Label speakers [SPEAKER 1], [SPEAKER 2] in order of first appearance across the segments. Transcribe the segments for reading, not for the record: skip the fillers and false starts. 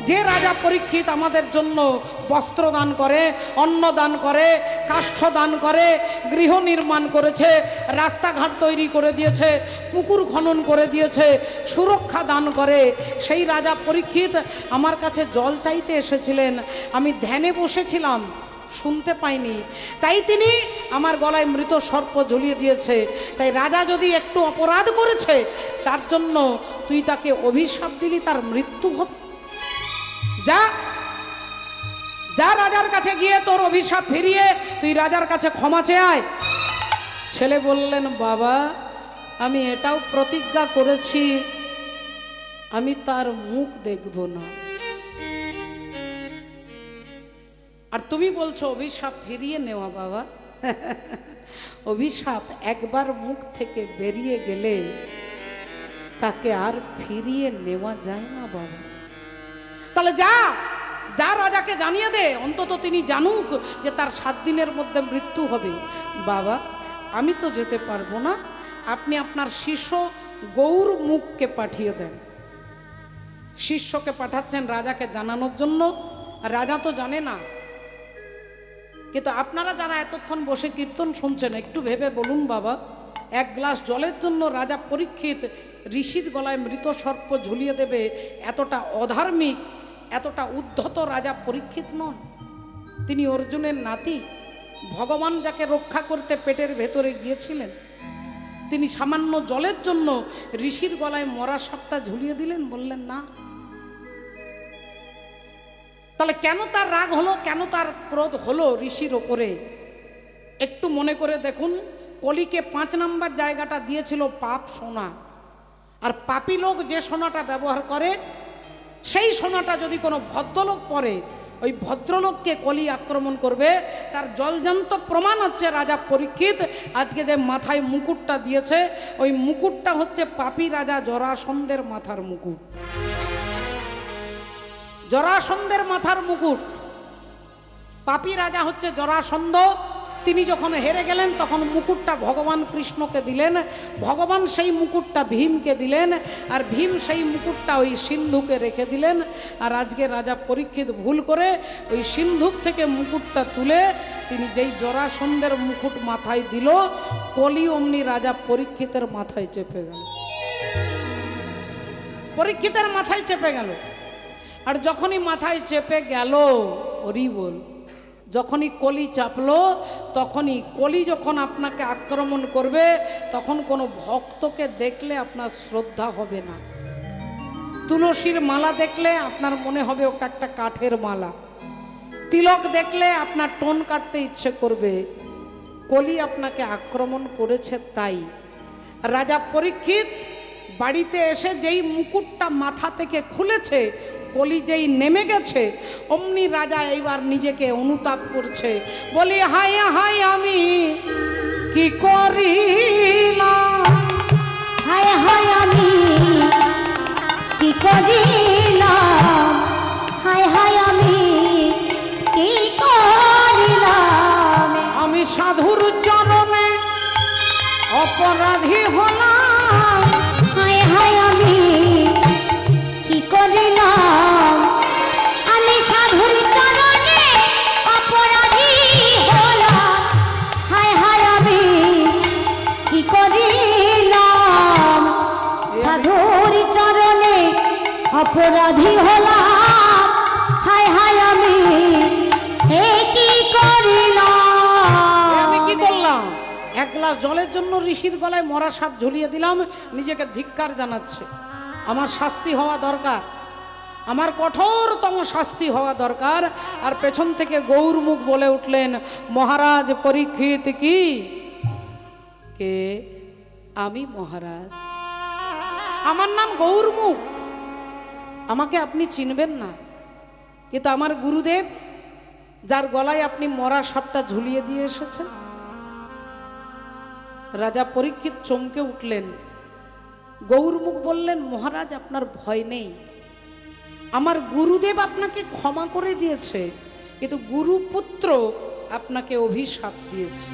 [SPEAKER 1] যে রাজা পরীক্ষিত আমাদের জন্য বস্ত্র দান করে, অন্ন দান করে, কাষ্ঠ দান করে, গৃহ নির্মাণ করেছে, রাস্তাঘাট তৈরি করে দিয়েছে, পুকুর খনন করে দিয়েছে, সুরক্ষা দান করে, সেই রাজা পরীক্ষিত আমার কাছে জল চাইতে এসেছিলেন। আমি ধ্যানে বসেছিলাম, শুনতে পাইনি, তাই তিনি আমার গলায় মৃত সর্প ঝুলিয়ে দিয়েছে। তাই রাজা যদি একটু অপরাধ করেছে, তার জন্য তুই তাকে অভিশাপ দিলি, তার মৃত্যু হবে। যা যা রাজার কাছে গিয়ে তোর অভিশাপ ফিরিয়ে তুই রাজার কাছে ক্ষমা চেয়ে আয়। ছেলে বললেন, বাবা আমি এটাও প্রতিজ্ঞা করেছি আমি তার মুখ দেখব না। আর তুমি বলছো অভিশাপ ফিরিয়ে নেওয়া। বাবা অভিশাপ একবার মুখ থেকে বেরিয়ে গেলে তাকে আর ফিরিয়ে নেওয়া যায় না বাবা। তাহলে যা যা রাজাকে জানিয়ে দে, অন্তত তিনি জানুক যে তার 7 দিনের মধ্যে মৃত্যু হবে। বাবা আমি তো যেতে পারবো না, আপনি আপনার শিষ্য গৌর মুখকে পাঠিয়ে দেন। শিষ্যকে পাঠাচ্ছেন রাজাকে জানানোর জন্য। রাজা তো জানে না, কিন্তু আপনারা যারা এতক্ষণ বসে কীর্তন শুনছেন একটু ভেবে বলুন বাবা, এক গ্লাস জলের জন্য রাজা পরীক্ষিত ঋষির গলায় মৃত সর্প ঝুলিয়ে দেবে, এতটা অধার্মিক, এতটা উদ্ধত রাজা পরীক্ষিত নন। তিনি অর্জুনের নাতি, ভগবান যাকে রক্ষা করতে পেটের ভেতরে গিয়েছিলেন, তিনি সামান্য জলের জন্য ঋষির গলায় মরা সাপটা ঝুলিয়ে দিলেন, বললেন না। তাহলে কেন তার রাগ হলো, কেন তার ক্রোধ হলো ঋষির ওপরে? একটু মনে করে দেখুন, কলিকে 5 নম্বর জায়গাটা দিয়েছিল পাপ সোনা। আর পাপী লোক যে সোনাটা ব্যবহার করে, সেই সোনাটা যদি কোনো ভদ্রলোক পরে, ওই ভদ্রলোককে কলি আক্রমণ করবে। তার জলজান্ত প্রমাণ হচ্ছে রাজা পরীক্ষিত আজকে যে মাথায় মুকুটটা দিয়েছে, ওই মুকুটটা হচ্ছে পাপী রাজা জরাসন্ধের মাথার মুকুট। জরাসন্ধের মাথার মুকুট। পাপী রাজা হচ্ছে জরাসন্ধ। তিনি যখন হেরে গেলেন তখন মুকুটটা ভগবান কৃষ্ণকে দিলেন, ভগবান সেই মুকুটটা ভীমকে দিলেন, আর ভীম সেই মুকুটটা ওই সিন্ধুকে রেখে দিলেন। আর আজকে রাজা পরীক্ষিত ভুল করে ওই সিন্ধুক থেকে মুকুটটা তুলে তিনি যেই জরাসন্ধের মুকুট মাথায় দিল, কলি অমনি রাজা পরীক্ষিতের মাথায় চেপে গেল। পরীক্ষিতের মাথায় চেপে গেল। আর যখনই মাথায় চেপে গেল, ওরি বল, যখনই কলি চাপলো, তখনই কলি যখন আপনাকে আক্রমণ করবে, তখন কোনো ভক্তকে দেখলে আপনার শ্রদ্ধা হবে না। তুলসীর মালা দেখলে আপনার মনে হবে ওটা একটা কাঠের মালা। তিলক দেখলে আপনার টোন কাটতে ইচ্ছে করবে। কলি আপনাকে আক্রমণ করেছে তাই। রাজা পরীক্ষিত বাড়িতে এসে যেই মুকুটটা মাথা থেকে খুলেছে, কলি যেই নেমে গেছে, অমনি রাজা এইবার নিজেকে অনুতাপ করছে, বলি হায় হায় আমি কি করিলাম,
[SPEAKER 2] হায় হায় আমি কি করিলাম, হায় হায় আমি কি করিলাম।
[SPEAKER 1] আমি সাধুর চরণে অপরাধী হলাম,
[SPEAKER 2] হায় হায় আমি কি করিলাম, আমি সাধুর চরণে অপরাধী হলাম, হায় হায় আমি কি করিলাম, সাধুর চরণে অপরাধী হলাম, হায় হায় আমি কি করিলাম।
[SPEAKER 1] আমি কি করলাম? এক গ্লাস জলের জন্য ঋষির গলায় মরা সাপ ঝুলিয়ে দিলাম, নিজেকে ধিক্কার জানাচ্ছে। আমার শাস্তি হওয়া দরকার, আমার কঠোরতম শাস্তি হওয়া দরকার। আর পেছন থেকে গৌরমুখ বলে উঠলেন, মহারাজ পরীক্ষিত কি? কে? আমি মহারাজ, আমার নাম গৌরমুখ, আমাকে আপনি চিনবেন না, কিন্তু আমার গুরুদেব যার গলায় আপনি মরা সাপটা ঝুলিয়ে দিয়ে এসেছেন। রাজা পরীক্ষিত চমকে উঠলেন। গৌরমুখ বললেন, মহারাজ আপনার ভয় নেই, আমার গুরুদেব আপনাকে ক্ষমা করে দিয়েছে, কিন্তু গুরুপুত্র আপনাকে অভিশাপ দিয়েছে।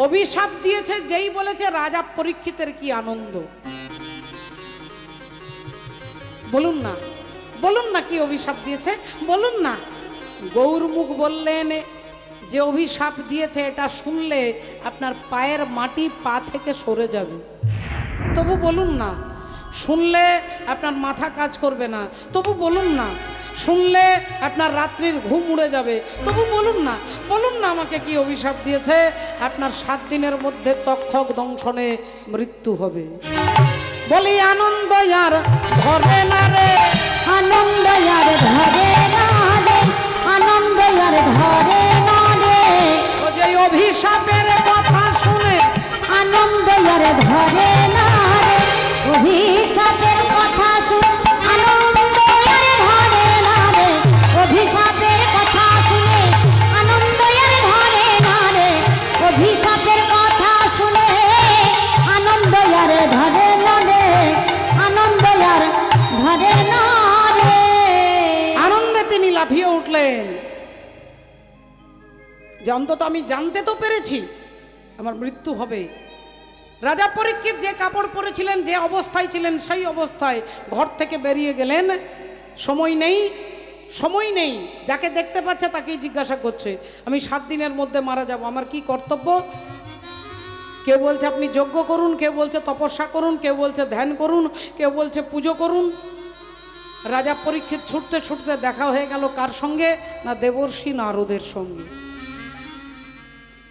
[SPEAKER 1] অভিশাপ দিয়েছে যেই বলেছে রাজা পরীক্ষিতের কি আনন্দ বলুন না। বলুন না কি অভিশাপ দিয়েছে, বলুন না। গৌরমুখ বললেন, যে অভিশাপ দিয়েছে এটা শুনলে আপনার পায়ের মাটি পা থেকে সরে যাবে। তবু বলুন না। শুনলে আপনার মাথা কাজ করবে না, তবু বলুন না। শুনলে আপনার রাত্রির ঘুম উড়ে যাবে, তবু বলুন না। বলুন না আমাকে কি অভিশাপ দিয়েছে। আপনার 7 দিনের মধ্যে তক্ষক দংশনে মৃত্যু হবে। বলি আনন্দ আর ধরে না রে,
[SPEAKER 2] আনন্দ আর ধরে না রে, আনন্দ আর ধরে না রে,
[SPEAKER 1] ও যে অভিশাপের কথা শুনে
[SPEAKER 2] আনন্দ আর ধরে না রে, অভিশাপের কথা শুনে আনন্দ আর ধরে না রে, অভিশাপের কথা শুনে আনন্দ আর ধরে না রে, অভিশাপের কথা শুনে আনন্দ আর ধরে না রে, আনন্দ আর ধরে না রে।
[SPEAKER 1] আনন্দে তিনি লাফিয়ে উঠলেন যে অন্তত আমি জানতে তো পেরেছি আমার মৃত্যু হবে। রাজা পরীক্ষিত যে কাপড় পরেছিলেন, যে অবস্থায় ছিলেন সেই অবস্থায় ঘর থেকে বেরিয়ে গেলেন। সময় নেই, সময় নেই। যাকে দেখতে পাচ্ছে তাকেই জিজ্ঞাসা করছে, আমি 7 দিনের মধ্যে মারা যাব, আমার কি কর্তব্য? কেউ বলছে আপনি যজ্ঞ করুন, কেউ বলছে তপস্যা করুন, কেউ বলছে ধ্যান করুন, কেউ বলছে পুজো করুন। রাজা পরীক্ষিত ছুটতে ছুটতে দেখা হয়ে গেল কার সঙ্গে? না দেবর্ষি নারদের সঙ্গে।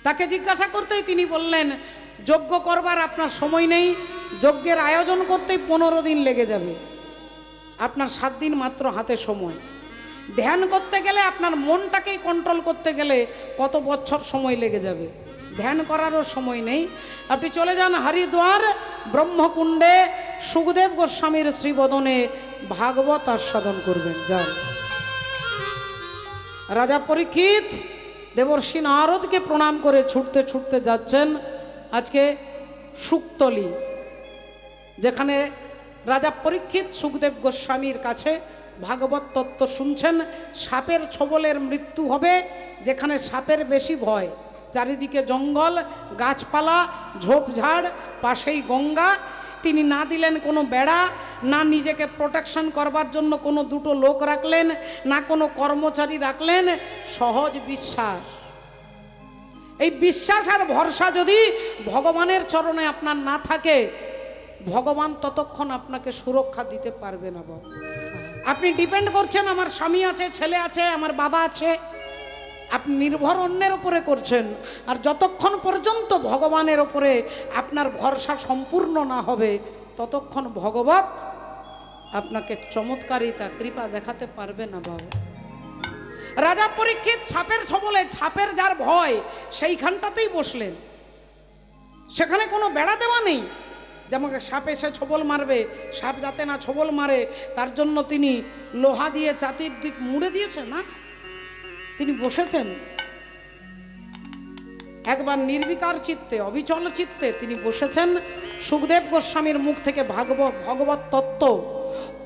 [SPEAKER 1] তাকে জিজ্ঞাসা করতেই তিনি বললেন, যজ্ঞ করবার আপনার সময় নেই, যজ্ঞের আয়োজন করতেই 15 দিন লেগে যাবে, আপনার 7 দিন মাত্র হাতে সময়। ধ্যান করতে গেলে, আপনার মনটাকেই কন্ট্রোল করতে গেলে কত বছর সময় লেগে যাবে, ধ্যান করারও সময় নেই। আপনি চলে যান হরিদ্বার ব্রহ্মকুণ্ডে, সুখদেব গোস্বামীর শ্রীবদনে ভাগবত আস্বাদন করবেন, যান। রাজা পরীক্ষিত দেবর্ষি নারদকে প্রণাম করে ছুটতে ছুটতে যাচ্ছেন আজকে শুকতলি, যেখানে রাজা পরীক্ষিত সুখদেব গোস্বামীর কাছে ভাগবত তত্ত্ব শুনছেন। সাপের ছোবলের মৃত্যু হবে, যেখানে সাপের বেশি ভয়, চারিদিকে জঙ্গল, গাছপালা, ঝোপঝাড়, পাশেই গঙ্গা। তিনি না দিলেন কোনো বেড়া, না নিজেকে প্রোটেকশন করবার জন্য কোনো 2টো লোক রাখলেন, না কোনো কর্মচারী রাখলেন। সহজ বিশ্বাস। এই বিশ্বাস আর ভরসা যদি ভগবানের চরণে আপনার না থাকে, ভগবান ততক্ষণ আপনাকে সুরক্ষা দিতে পারবে না। বাবা, আপনি ডিপেন্ড করছেন আমার স্বামী আছে, ছেলে আছে, আমার বাবা আছে, আপনি নির্ভর অন্যের উপরে করছেন। আর যতক্ষণ পর্যন্ত ভগবানের উপরে আপনার ভরসা সম্পূর্ণ না হবে, ততক্ষণ ভগবত আপনাকে চমৎকারিতা কৃপা দেখাতে পারবে না। বাবা, রাজা পরীক্ষিত সাপের ছোবলে, সাপের যার ভয়, সেইখানটাতেই বসলেন। সেখানে কোনো বেড়া দেওয়া নেই যে আমাকে সাপ এসে ছোবল মারবে, সাপ যাতে না ছোবল মারে তার জন্য তিনি লোহা দিয়ে চাতির দিক মুড়ে দিয়েছেন, না, তিনি বসেছেন একবার নির্বিকার চিত্তে, অবিচল চিত্তে তিনি বসেছেন। সুখদেব গোস্বামীর মুখ থেকে ভগবত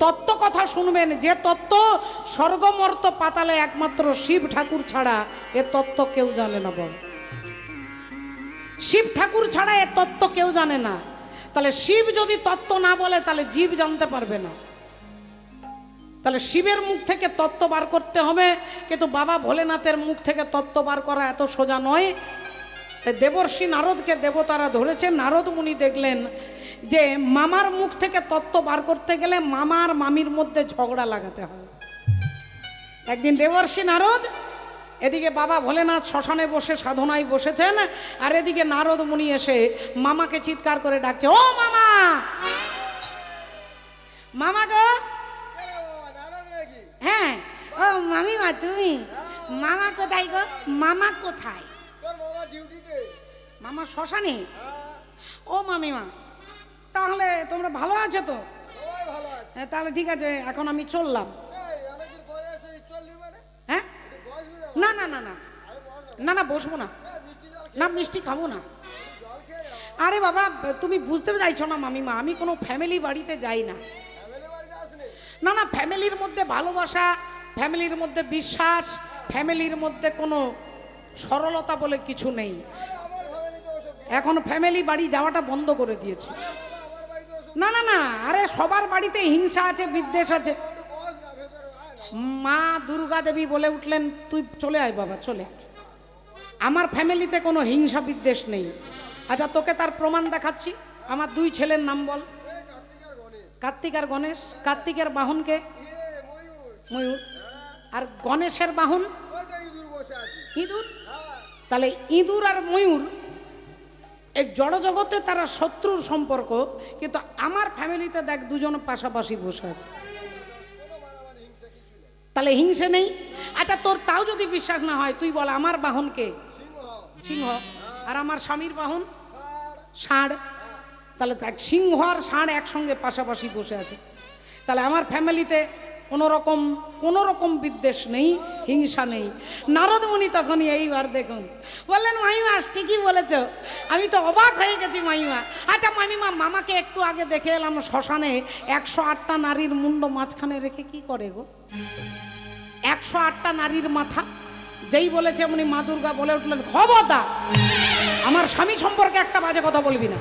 [SPEAKER 1] তত্ত্ব কথা শুনবেন, যে তত্ত্ব স্বর্গমর্ত পাতালে একমাত্র শিব ঠাকুর ছাড়া এ তত্ত্ব কেউ জানে না। বল, শিব ঠাকুর ছাড়া এ তত্ত্ব কেউ জানে না। তাহলে শিব যদি তত্ত্ব না বলে, তাহলে জীব জানতে পারবে না। তাহলে শিবের মুখ থেকে তত্ত্ব বার করতে হবে, কিন্তু বাবা ভোলেনাথের মুখ থেকে তত্ত্ব বার করা এত সোজা নয়। দেবর্ষি নারদকে দেবতারা ধরেছে। নারদ মুনি দেখলেন যে মামার মুখ থেকে তত্ত্ব বার করতে গেলে মামা আর মামির মধ্যে ঝগড়া লাগাতে হয়। একদিন দেবর্ষি নারদ, এদিকে বাবা ভোলেনাথ শ্মশানে বসে সাধনায় বসেছেন, আর এদিকে নারদ মুনি এসে মামাকে চিৎকার করে ডাকছে, ও মামা, মামা গো। হ্যাঁ, ও মামিমা তুমি? মামা কোথায় গো? মামা কোথায়? মামা শ্মশানে। ও মামিমা, তাহলে তোমরা ভালো আছো তো? তাহলে ঠিক আছে, এখন আমি চললাম। হ্যাঁ, না না না না না না, বসবো না, না মিষ্টি খাবো না। আরে বাবা, তুমি বুঝতে চাইছো না মামিমা, আমি কোনো ফ্যামিলি বাড়িতে যাই না। না না, ফ্যামিলির মধ্যে ভালোবাসা, ফ্যামিলির মধ্যে বিশ্বাস, ফ্যামিলির মধ্যে কোনো সরলতা বলে কিছু নেই। এখন ফ্যামিলি বাড়ি যাওয়াটা বন্ধ করে দিয়েছে। না না না, আরে সবার বাড়িতে হিংসা আছে, বিদ্বেষ আছে। মা দুর্গা দেবী বলে উঠলেন, তুই চলে আয় বাবা, চলে আয়। আমার ফ্যামিলিতে কোনো হিংসা বিদ্বেষ নেই। আচ্ছা তোকে তার প্রমাণ দেখাচ্ছি। আমার দুই ছেলের নাম বল। কার্তিক আর গণেশ। কার্তিকের বাহনকে ময়ূর, আর গণেশের বাহন ইঁদুর। তাহলে ইঁদুর আর ময়ূর এই জড়জগতে তারা শত্রুর সম্পর্ক, কিন্তু আমার ফ্যামিলিতে দেখ দুজন পাশাপাশি বসে আছে, তাহলে হিংসে নেই। আচ্ছা তোর তাও যদি বিশ্বাস না হয়, তুই বল আমার বাহন কে? সিংহ। আর আমার স্বামীর বাহন ষাঁড়। তাহলে দেখ সিংহ আর ষাঁড় একসঙ্গে পাশাপাশি বসে আছে। তাহলে আমার ফ্যামিলিতে কোনো রকম বিদ্বেষ নেই, হিংসা নেই। নারদ মুনি তখনই এইবার দেখুন বললেন, মামিমা ঠিকই বলেছ, আমি তো অবাক হয়ে গেছি মামিমা। আচ্ছা মামিমা, মামাকে একটু আগে দেখে এলাম শ্মশানে 108টা নারীর মুন্ড মাঝখানে রেখে কি করে গো? 108টা নারীর মাথা যেই বলেছে উনি মা দুর্গা বলে উঠলেন, খবরদার আমার স্বামী সম্পর্কে একটা বাজে কথা বলবি না।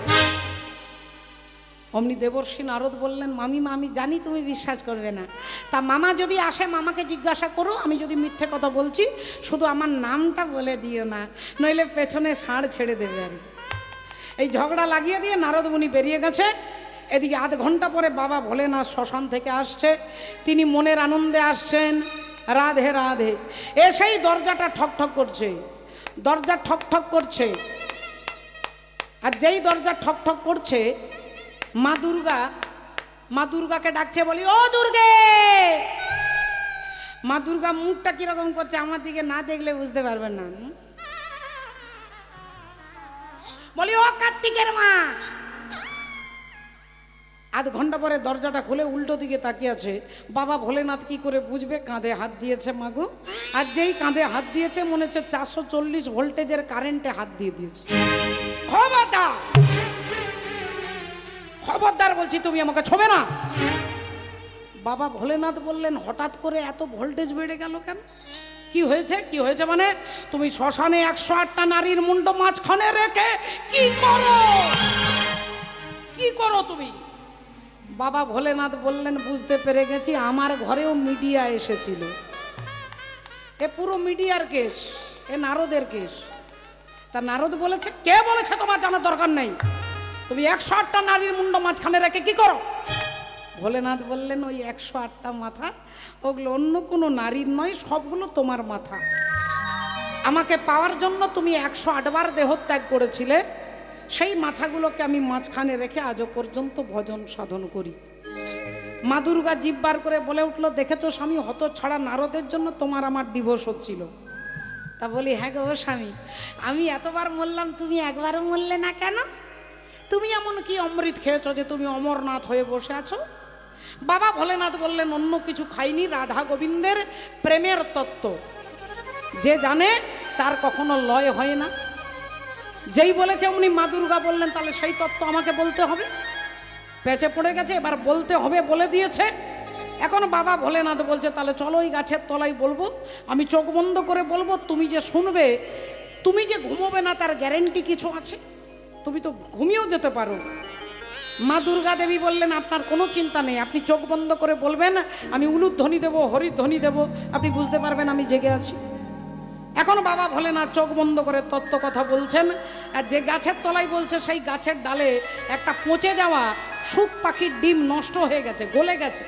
[SPEAKER 1] অমনি দেবর্ষী নারদ বললেন, মামিমা আমি জানি তুমি বিশ্বাস করবে না, তা মামা যদি আসে মামাকে জিজ্ঞাসা করো, আমি যদি মিথ্যে কথা বলছি শুধু আমার নামটা বলে দিও না, নইলে পেছনে ষাঁড় ছেড়ে দেবে। আর এই ঝগড়া লাগিয়ে দিয়ে নারদ মুনি বেরিয়ে গেছে। এদিকে আধ ঘন্টা পরে বাবা ভোলেনাথ শ্মশান থেকে আসছে। তিনি মনের আনন্দে আসছেন, রাধে রাধে। এসেই দরজাটা ঠকঠক করছে, দরজা ঠকঠক করছে। আর যেই দরজা ঠকঠক করছে, মা দুর্গাকে ডাকছে, বলি ও দুর্গে। মা দুর্গা মুখটা কিরকম করছে আমার দিকে না দেখলে বুঝতে পারবেন না। বলি ও কার্তিকের মা। আধ ঘন্টা পরে দরজাটা খুলে উল্টো দিকে তাকিয়ে আছে। বাবা ভোলেনাথ কি করে বুঝবে কাঁধে হাত দিয়েছে মাগো। আর যেই কাঁধে হাত দিয়েছে মনে হচ্ছে 440 ভোল্টেজের কারেন্টে হাত দিয়ে দিয়েছে। খবরদার বলছি, তুমি আমাকে ছোবে না। বাবা ভোলেনাথ বললেন, হঠাৎ করে এত ভোল্টেজ বেড়ে গেল কেন? কি হয়েছে? কি হয়েছে মানে তুমি শ্মশানে 108টা নারীর মুন্ড মাঝখানে রেখে কি করো? কি করো তুমি? বাবা ভোলেনাথ বললেন, বুঝতে পেরে গেছি, আমার ঘরেও মিডিয়া এসেছিল। এ পুরো মিডিয়ার কেস, এ নারদের কেস। তা নারদ বলেছে, কে বলেছে তোমার জানার দরকার নেই, তুমি 108টা নারীর মুন্ড মাঝখানে রেখে কি করো? ভোলেনাথ বললেন, ওই 108টা মাথা ওগুলো অন্য কোনো নারীর নয়, সবগুলো তোমার মাথা। আমাকে পাওয়ার জন্য তুমি 108 বার দেহত্যাগ করেছিলে, সেই মাথাগুলোকে আমি মাঝখানে রেখে আজও পর্যন্ত ভজন সাধন করি। মা দুর্গা জিভ বার করে বলে উঠলো, দেখেছো স্বামী, হতচ্ছাড়া নারদের জন্য তোমার আমার ডিভোর্স হচ্ছিল। তা বলি, হ্যাঁ গো স্বামী, আমি এতবার মরলাম, তুমি একবারও মরলে না কেন? তুমি এমন কি অমৃত খেয়েছো যে তুমি অমরনাথ হয়ে বসে আছো? বাবা ভোলেনাথ বললেন, অন্য কিছু খাইনি, রাধা গোবিন্দের প্রেমের তত্ত্ব যে জানে তার কখনো লয় হয় না। যেই বলেছে উনি মা দুর্গা বললেন, তাহলে সেই তত্ত্ব আমাকে বলতে হবে। পেঁচে পড়ে গেছে, এবার বলতে হবে, বলে দিয়েছে। এখন বাবা ভোলেনাথ বলছে, তাহলে চলো ওই গাছের তলায় বলবো, আমি চোখ বন্ধ করে বলবো, তুমি যে শুনবে, তুমি যে ঘুমোবে না তার গ্যারেন্টি কিছু আছে? তুমি তো ঘুমিয়েও যেতে পারো। মা দুর্গা দেবী বললেন, আপনার কোনো চিন্তা নেই, আপনি চোখ বন্ধ করে বলবেন, আমি উলুধ্বনি দেবো, হরিধ্বনি দেবো, আপনি বুঝতে পারবেন আমি জেগে আছি। এখন বাবা ভোলেনাথ চোখ বন্ধ করে তত্ত্ব কথা বলছেন। আর যে গাছের তলায় বলছে, সেই গাছের ডালে একটা পচে যাওয়া শুক পাখির ডিম নষ্ট হয়ে গেছে, গলে গেছে।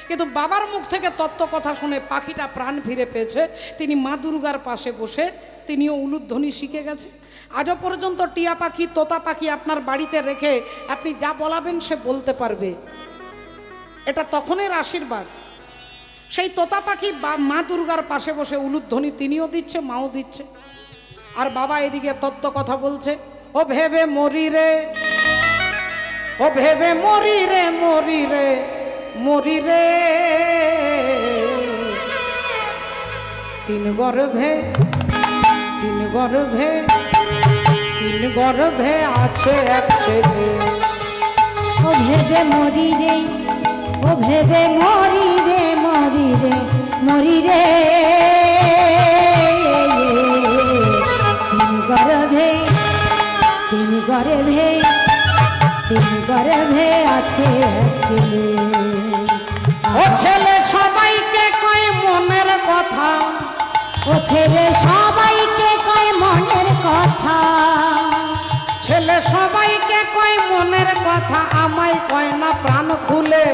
[SPEAKER 1] কিন্তু বাবার মুখ থেকে তত্ত্ব কথা শুনে পাখিটা প্রাণ ফিরে পেয়েছে। তিনি মা দুর্গার পাশে বসে তিনিও উলুধ্বনি শিখে গেছে। আজও পর্যন্ত টিয়া পাখি, তোতা পাখি আপনার বাড়িতে রেখে আপনি যা বলাবেন সে বলতে পারবে। এটা তখনের আশীর্বাদ। সেই তোতা পাখি বা মা দুর্গার পাশে বসে উলুধ্বনি তিনিও দিচ্ছে, মাও দিচ্ছে। আর বাবা এদিকে তত্ত্ব কথা বলছে, ও ভেবে মরি রে, ও ভেবে মরি রে, মরি রে, মরি রে, তিন গর্ভে, তিন গর্ভে, তিন গর্ভে আছে এক ছেলে।
[SPEAKER 2] ও ভেবে মরি রে, ও ভেবে মরি রে, মরি রে, মরি রে, তিন গর্ভে, তিন গর্ভে, তিন গর্ভে আছে এক ছেলে।
[SPEAKER 1] ও ছেলে সবাইকে কয়
[SPEAKER 2] ও ছেলে সবাইকে কয় মনের কথা,
[SPEAKER 1] ছেলে সবাইকে কয় মনের কথা, আমায় কয় না প্রাণ খুলে।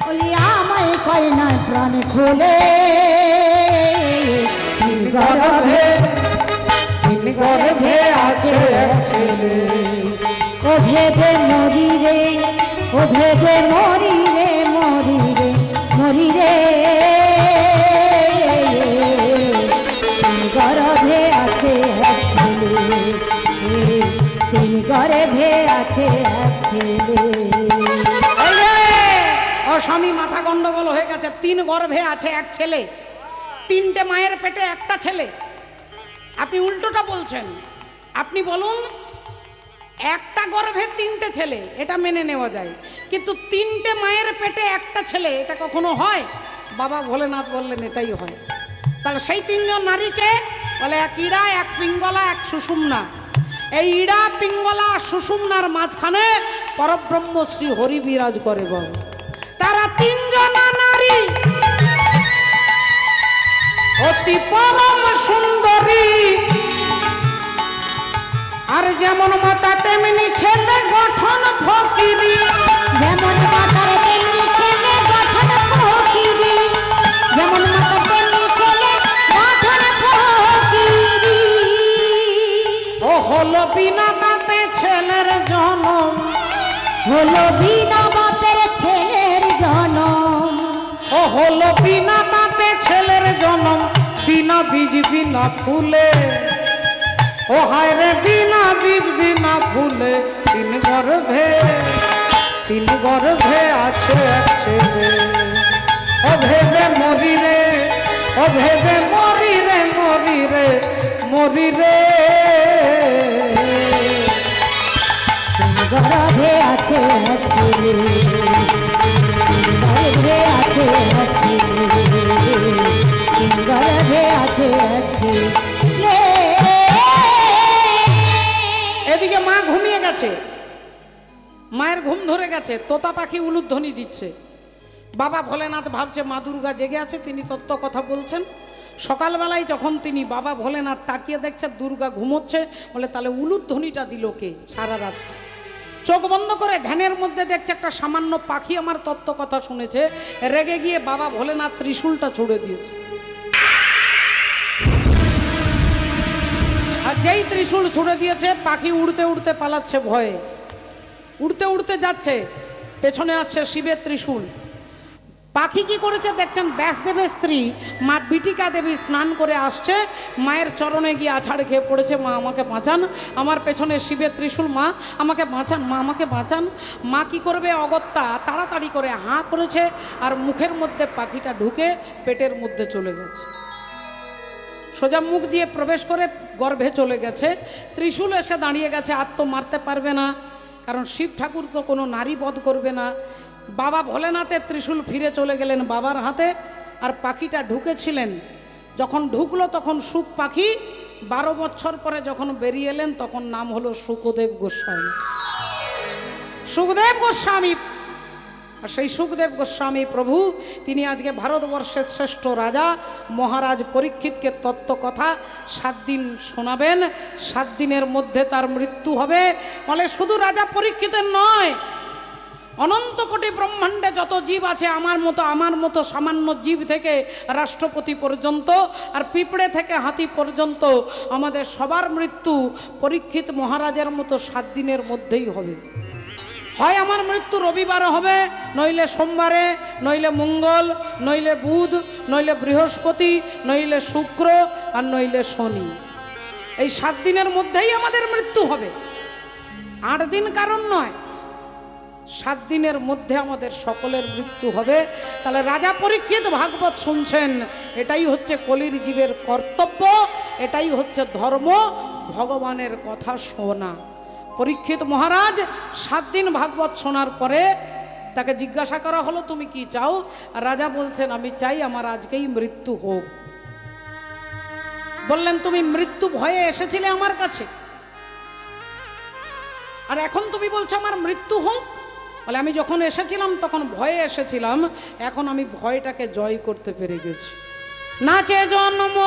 [SPEAKER 2] বলি আমায় কয় না প্রাণ খুলে।
[SPEAKER 1] তিন গর্ভে আছে এক ছেলে।
[SPEAKER 2] ও ভেবে মরি রে, ও ভেবে মরি রে, মরি রে, মরি রে। তিন গর্ভে আছে এক ছেলে, তিন গর্ভে আছে এক ছেলে।
[SPEAKER 1] ও স্বামী, মাথা গন্ডগোল হয়ে গেছে। তিন গর্ভে আছে এক ছেলে, তিনটে মায়ের পেটে একটা ছেলে। আপনি উল্টোটা বলছেন। আপনি বলুন একটা গর্ভে তিনটে ছেলে, এটা মেনে নেওয়া যায়, কিন্তু তিনটে মায়ের পেটে একটা ছেলে এটা কখনো হয়? বাবা ভোলেনাথ বললেন এটাই হয়। তাহলে সেই তিনজন নারীকে বলে এক ইড়া, এক পিঙ্গলা, এক সুষুম্না। এই ইড়া, পিঙ্গলা, সুষুম্নার মাঝখানে পরব্রহ্ম শ্রী হরি বিরাজ করে। বাবা তারা তিনজনা নারী অতি পরম সুন্দরী, আর যেমন মাতা তেমনি ছেলে গঠন ফকিরি।
[SPEAKER 2] যেমন মাতার তেমনি ছেলে গঠন ফকিরি, যেমন মাতার তেমনি ছেলে গঠন ফকিরি।
[SPEAKER 1] ও হলো বিনা বাপে ছেলের জনম,
[SPEAKER 2] হলো বিনা বাপের ছেলের জনম।
[SPEAKER 1] ও হলো বিনা বাপে ছেলের জনম, বিনা বীজ বিনা ফুলে। ও হায় রে বিনা বীজ বিনা ফুলে, তিন গর্ভে আছে এক ছেলে। ও ভেবে মরি রে, ও ভেবে মরি রে, মরি রে, মরি রে।
[SPEAKER 2] গর্ভে আছে এক ছেলে, গর্ভে আছে এক ছেলে, গর্ভে আছে এক ছেলে।
[SPEAKER 1] এদিকে মা ঘুমিয়ে গেছে, মায়ের ঘুম ধরে গেছে, তোতা পাখি উলুধ্বনি দিচ্ছে। বাবা ভোলেনাথ ভাবছে মা দুর্গা জেগে আছে, তিনি তত্ত্ব কথা বলছেন। সকালবেলায় যখন তিনি বাবা ভোলেনাথ তাকিয়ে দেখছে দুর্গা ঘুমোচ্ছে, বলে তাহলে উলুধ্বনিটা দিল কে সারা রাত? চোখ বন্ধ করে ধ্যানের মধ্যে দেখছে একটা সামান্য পাখি আমার তত্ত্ব কথা শুনেছে, রেগে গিয়ে বাবা ভোলেনাথ ত্রিশূলটা ছুড়ে দিয়েছে। আর যেই ত্রিশূল ছুড়ে দিয়েছে, পাখি উড়তে উড়তে পালাচ্ছে ভয়ে, উড়তে উড়তে যাচ্ছে, পেছনে আছে শিবের ত্রিশূল। পাখি কি করেছে দেখছেন, ব্যাসদেবের স্ত্রী মা বিটিকা দেবী স্নান করে আসছে, মায়ের চরণে গিয়ে আছাড় খেয়ে পড়েছে, মা আমাকে বাঁচান, আমার পেছনে শিবের ত্রিশূল, মা আমাকে বাঁচান, মা আমাকে বাঁচান। মা কি করবে, অগত্যা তাড়াতাড়ি করে হাঁ করেছে, আর মুখের মধ্যে পাখিটা ঢুকে পেটের মধ্যে চলে গেছে। সোজা মুখ দিয়ে প্রবেশ করে গর্ভে চলে গেছে। ত্রিশূল এসে দাঁড়িয়ে গেছে, আর তো মারতে পারবে না, কারণ শিব ঠাকুর তো কোনো নারী বধ করবে না। বাবা ভোলেনাথের ত্রিশূল ফিরে চলে গেলেন বাবার হাতে, আর পাখিটা ঢুকেছিলেন। যখন ঢুকলো তখন সুখ পাখি, 12 বছর পরে যখন বেরিয়ে এলেন তখন নাম হলো সুখদেব গোস্বামী। সুখদেব গোস্বামী, আর সেই সুখদেব গোস্বামী প্রভু তিনি আজকে ভারতবর্ষের শ্রেষ্ঠ রাজা মহারাজ পরীক্ষিতকে তত্ত্ব কথা 7 দিন শোনাবেন। 7 দিনের মধ্যে তার মৃত্যু হবে। বলে শুধু রাজা পরীক্ষিতের নয়, অনন্ত কোটি ব্রহ্মাণ্ডে যত জীব আছে, আমার মতো সামান্য জীব থেকে রাষ্ট্রপতি পর্যন্ত, আর পিঁপড়ে থেকে হাতি পর্যন্ত, আমাদের সবার মৃত্যু পরীক্ষিত মহারাজের মতো 7 দিনের মধ্যেই হবে। হয় আমার মৃত্যু রবিবারে হবে, নইলে সোমবারে, নইলে মঙ্গল, নইলে বুধ, নইলে বৃহস্পতি, নইলে শুক্র, আর নইলে শনি। এই 7 দিনের মধ্যেই আমাদের মৃত্যু হবে। 8 দিন কারণ নয়, 7 দিনের মধ্যে আমাদের সকলের মৃত্যু হবে। তাহলে রাজা পরীক্ষিত ভাগবত শুনছেন, এটাই হচ্ছে কলির জীবের কর্তব্য, এটাই হচ্ছে ধর্ম, ভগবানের কথা শোনা। পরীক্ষিত মহারাজ 7 দিন ভাগবত শোনার পরে তাকে জিজ্ঞাসা করা হলো তুমি কি চাও? আর রাজা বলছেন আমি চাই আমার আজকেই মৃত্যু হোক। বললেন তুমি মৃত্যু ভয়ে এসেছিলে আমার কাছে, আর এখন তুমি বলছো আমার মৃত্যু হোক? বলে আমি যখন এসেছিলাম তখন ভয়ে এসেছিলাম, এখন আমি ভয়টাকে জয় করতে পেরে গেছি। নাচে জন্ম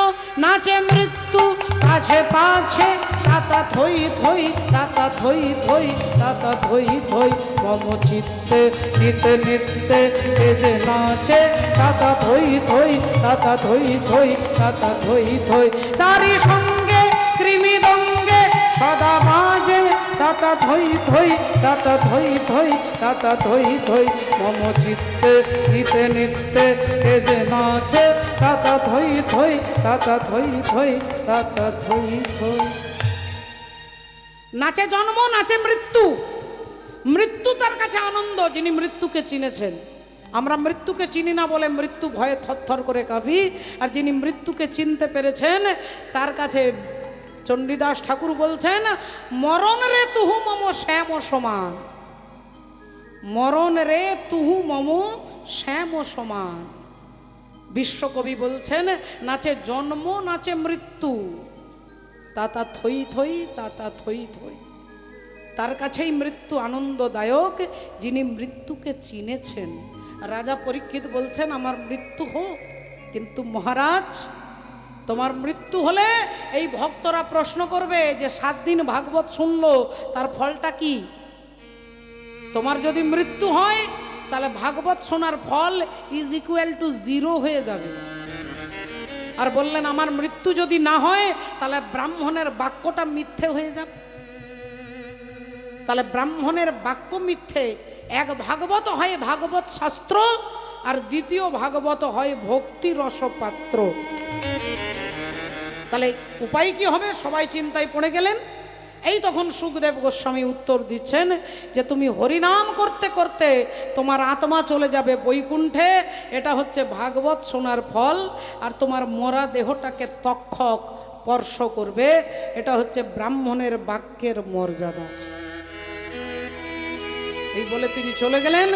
[SPEAKER 1] নাচে মৃত্যু পাছে পাছে তাতা থই থই তাতা থই থই তাতা থই থই মম চিত্তে নিতে নিতে এ যে নাচে তাতা থই থই তাতা থই থই তাতা থই থই তারি সঙ্গে কৃমি দঙ্গে সদা বাজে তাতা থই থই তাতা থই থই তাতা থই থই মম চিত্তে নিতে নিতে এ যে নাচে তাতা থই থই তাতা থই থই তাতা থই থই। নাচে জন্ম নাচে মৃত্যু, মৃত্যু তার কাছে আনন্দ যিনি মৃত্যুকে চিনেছেন। আমরা মৃত্যুকে চিনি না বলে মৃত্যু ভয়ে থরথর করে কাঁপি, আর যিনি মৃত্যুকে চিনতে পেরেছেন তার কাছে চণ্ডীদাস ঠাকুর বলছেন মরণ রে তুহু মম শ্যাম সমান, মরণ রে তুহু মম শ্যাম সমান। বিশ্বকবি বলছেন নাচে জন্ম নাচে মৃত্যু তাতা থই থই তাতা থই থই। তার কাছেই মৃত্যু আনন্দদায়ক যিনি মৃত্যুকে চিনেছেন। রাজা পরীক্ষিত বলছেন আমার মৃত্যু হোক, কিন্তু মহারাজ তোমার মৃত্যু হলে এই ভক্তরা প্রশ্ন করবে যে 7 দিন ভাগবত শুনলো তার ফলটা কি? তোমার যদি মৃত্যু হয় তাহলে ভাগবত শোনার ফল ইজ ইকুয়াল টু 0 হয়ে যাবে। আর বললেন আমার মৃত্যু যদি না হয় তাহলে ব্রাহ্মণের বাক্যটা মিথ্যে হয়ে যাবে। তাহলে ব্রাহ্মণের বাক্য মিথ্যে। এক ভাগবত হয় ভাগবত শাস্ত্র, আর দ্বিতীয় ভাগবত হয় ভক্তি রসপাত্র। তাহলে উপায় কি হবে? সবাই চিন্তায় পড়ে গেলেন। এই তখন সুখদেব গোস্বামী উত্তর দিচ্ছেন যে তুমি হরিনাম করতে করতে তোমার আত্মা চলে যাবে বৈকুণ্ঠে, এটা হচ্ছে ভাগবত শোনার ফল। আর তোমার মরা দেহটাকে তক্ষক স্পর্শ করবে, এটা হচ্ছে ব্রাহ্মণের বাক্যের মর্যাদা। এই বলে তিনি চলে গেলেন।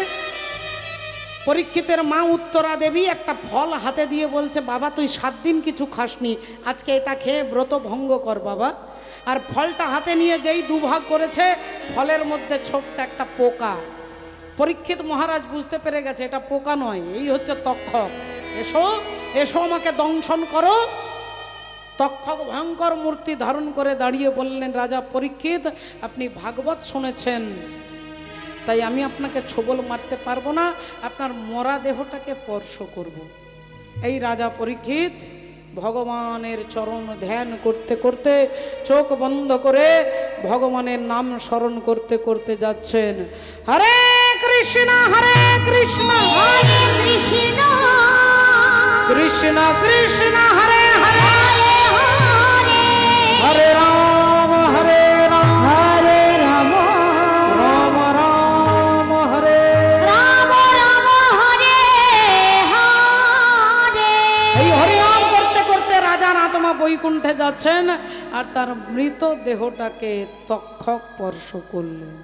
[SPEAKER 1] পরীক্ষিতের মা উত্তরা দেবী একটা ফল হাতে দিয়ে বলছে বাবা তুই 7 দিন কিছু খাসনি, আজকে এটা খেয়ে ব্রত ভঙ্গ কর বাবা। আর ফলটা হাতে নিয়ে যেই দুভাগ করেছে ফলের মধ্যে ছোট্ট একটা পোকা। পরীক্ষিত মহারাজ বুঝতে পেরে গেছে এটা পোকা নয়, এই হচ্ছে তক্ষক। এসো এসো আমাকে দংশন করো। তক্ষক ভয়ঙ্কর মূর্তি ধারণ করে দাঁড়িয়ে বললেন রাজা পরীক্ষিত আপনি ভাগবত শুনেছেন, তাই আমি আপনাকে ছোবল মারতে পারবো না, আপনার মরা দেহটাকে স্পর্শ করব। এই রাজা পরীক্ষিত ভগবানের চরণ ধ্যান করতে করতে চোখ বন্ধ করে ভগবানের নাম স্মরণ করতে করতে যাচ্ছেন। হরে কৃষ্ণ হরে কৃষ্ণ
[SPEAKER 2] হরে কৃষ্ণ
[SPEAKER 1] কৃষ্ণ কৃষ্ণ হরে হরে
[SPEAKER 2] হরে হরে
[SPEAKER 1] হরে রাম হরে রাম
[SPEAKER 2] হরে রাম
[SPEAKER 1] রাম রাম হরে
[SPEAKER 2] রাম রাম হরে হরে।
[SPEAKER 1] এই হরিনাম করতে করতে রাজার আত্মা বৈকুণ্ঠে যাচ্ছেন, আর তার মৃত দেহটাকে তক্ষক স্পর্শ করলেন।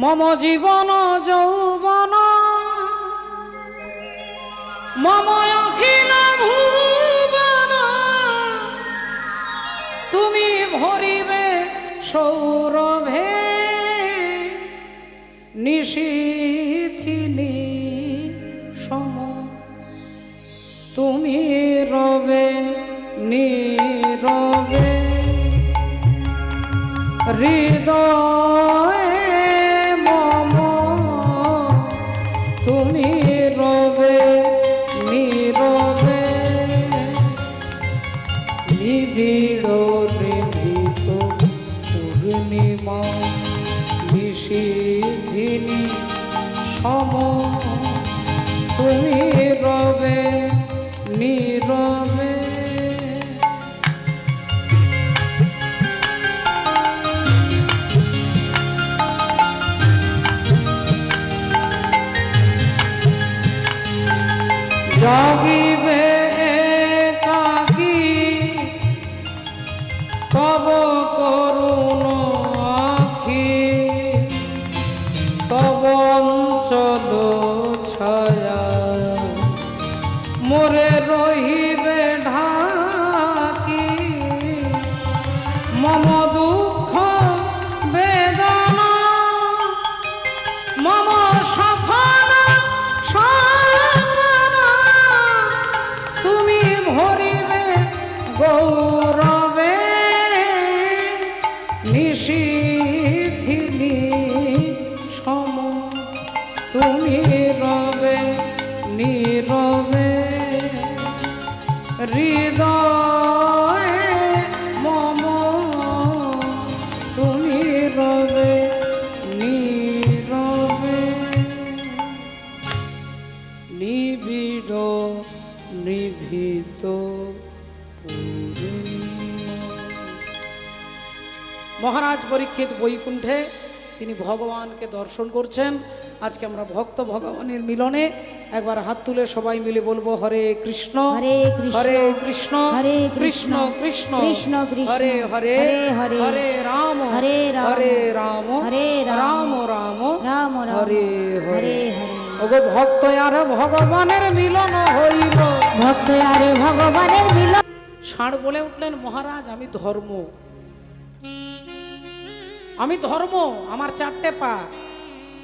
[SPEAKER 1] মম জীবন যৌবন মম অখিল ভুবন তুমি ভরিবে সৌরভে নিশীথিনী সম তুমি রবে নীরবে হৃদয়ে মম তুমি রবে নীরবে নিবিড় নিভৃত পূর্ণিমা নিশীথিনী সম তুমি রবে নীরবে। জাগিবে কাকি তব করুণ আখি তব অঞ্চল ছায়া মোরে রহিবে ঢাকি মম দুঃখ বেদনা মম সফল সপনা তুমি হৃদয়ে মম তুমি রবে নীরবে, নিবিড় নিভৃত পূর্ণিমা। মহারাজ পরীক্ষিত বৈকুণ্ঠে তিনি ভগবানকে দর্শন করছেন। আজকে আমরা ভক্ত ভগবানের মিলনে একবার হাত তুলে সবাই মিলে বলবো হরে কৃষ্ণ
[SPEAKER 2] হরে কৃষ্ণ,
[SPEAKER 1] হরে কৃষ্ণ
[SPEAKER 2] হরে
[SPEAKER 1] কৃষ্ণ
[SPEAKER 2] কৃষ্ণ,
[SPEAKER 1] কৃষ্ণ
[SPEAKER 2] কৃষ্ণ কৃষ্ণ,
[SPEAKER 1] হরে হরে
[SPEAKER 2] হরে হরে,
[SPEAKER 1] হরে রাম
[SPEAKER 2] হরে রাম,
[SPEAKER 1] হরে রাম
[SPEAKER 2] হরে রাম,
[SPEAKER 1] রাম
[SPEAKER 2] রাম রাম,
[SPEAKER 1] হরে
[SPEAKER 2] হরে
[SPEAKER 1] হরে।
[SPEAKER 2] হরে।
[SPEAKER 1] ওগো ভক্ত আর ভগবানের মিলন হইল।
[SPEAKER 2] ভক্ত আর ভগবানের মিলন।
[SPEAKER 1] ষাঁড় বলে উঠলেন মহারাজ আমি ধর্ম, আমি ধর্ম, আমার চারটে পা,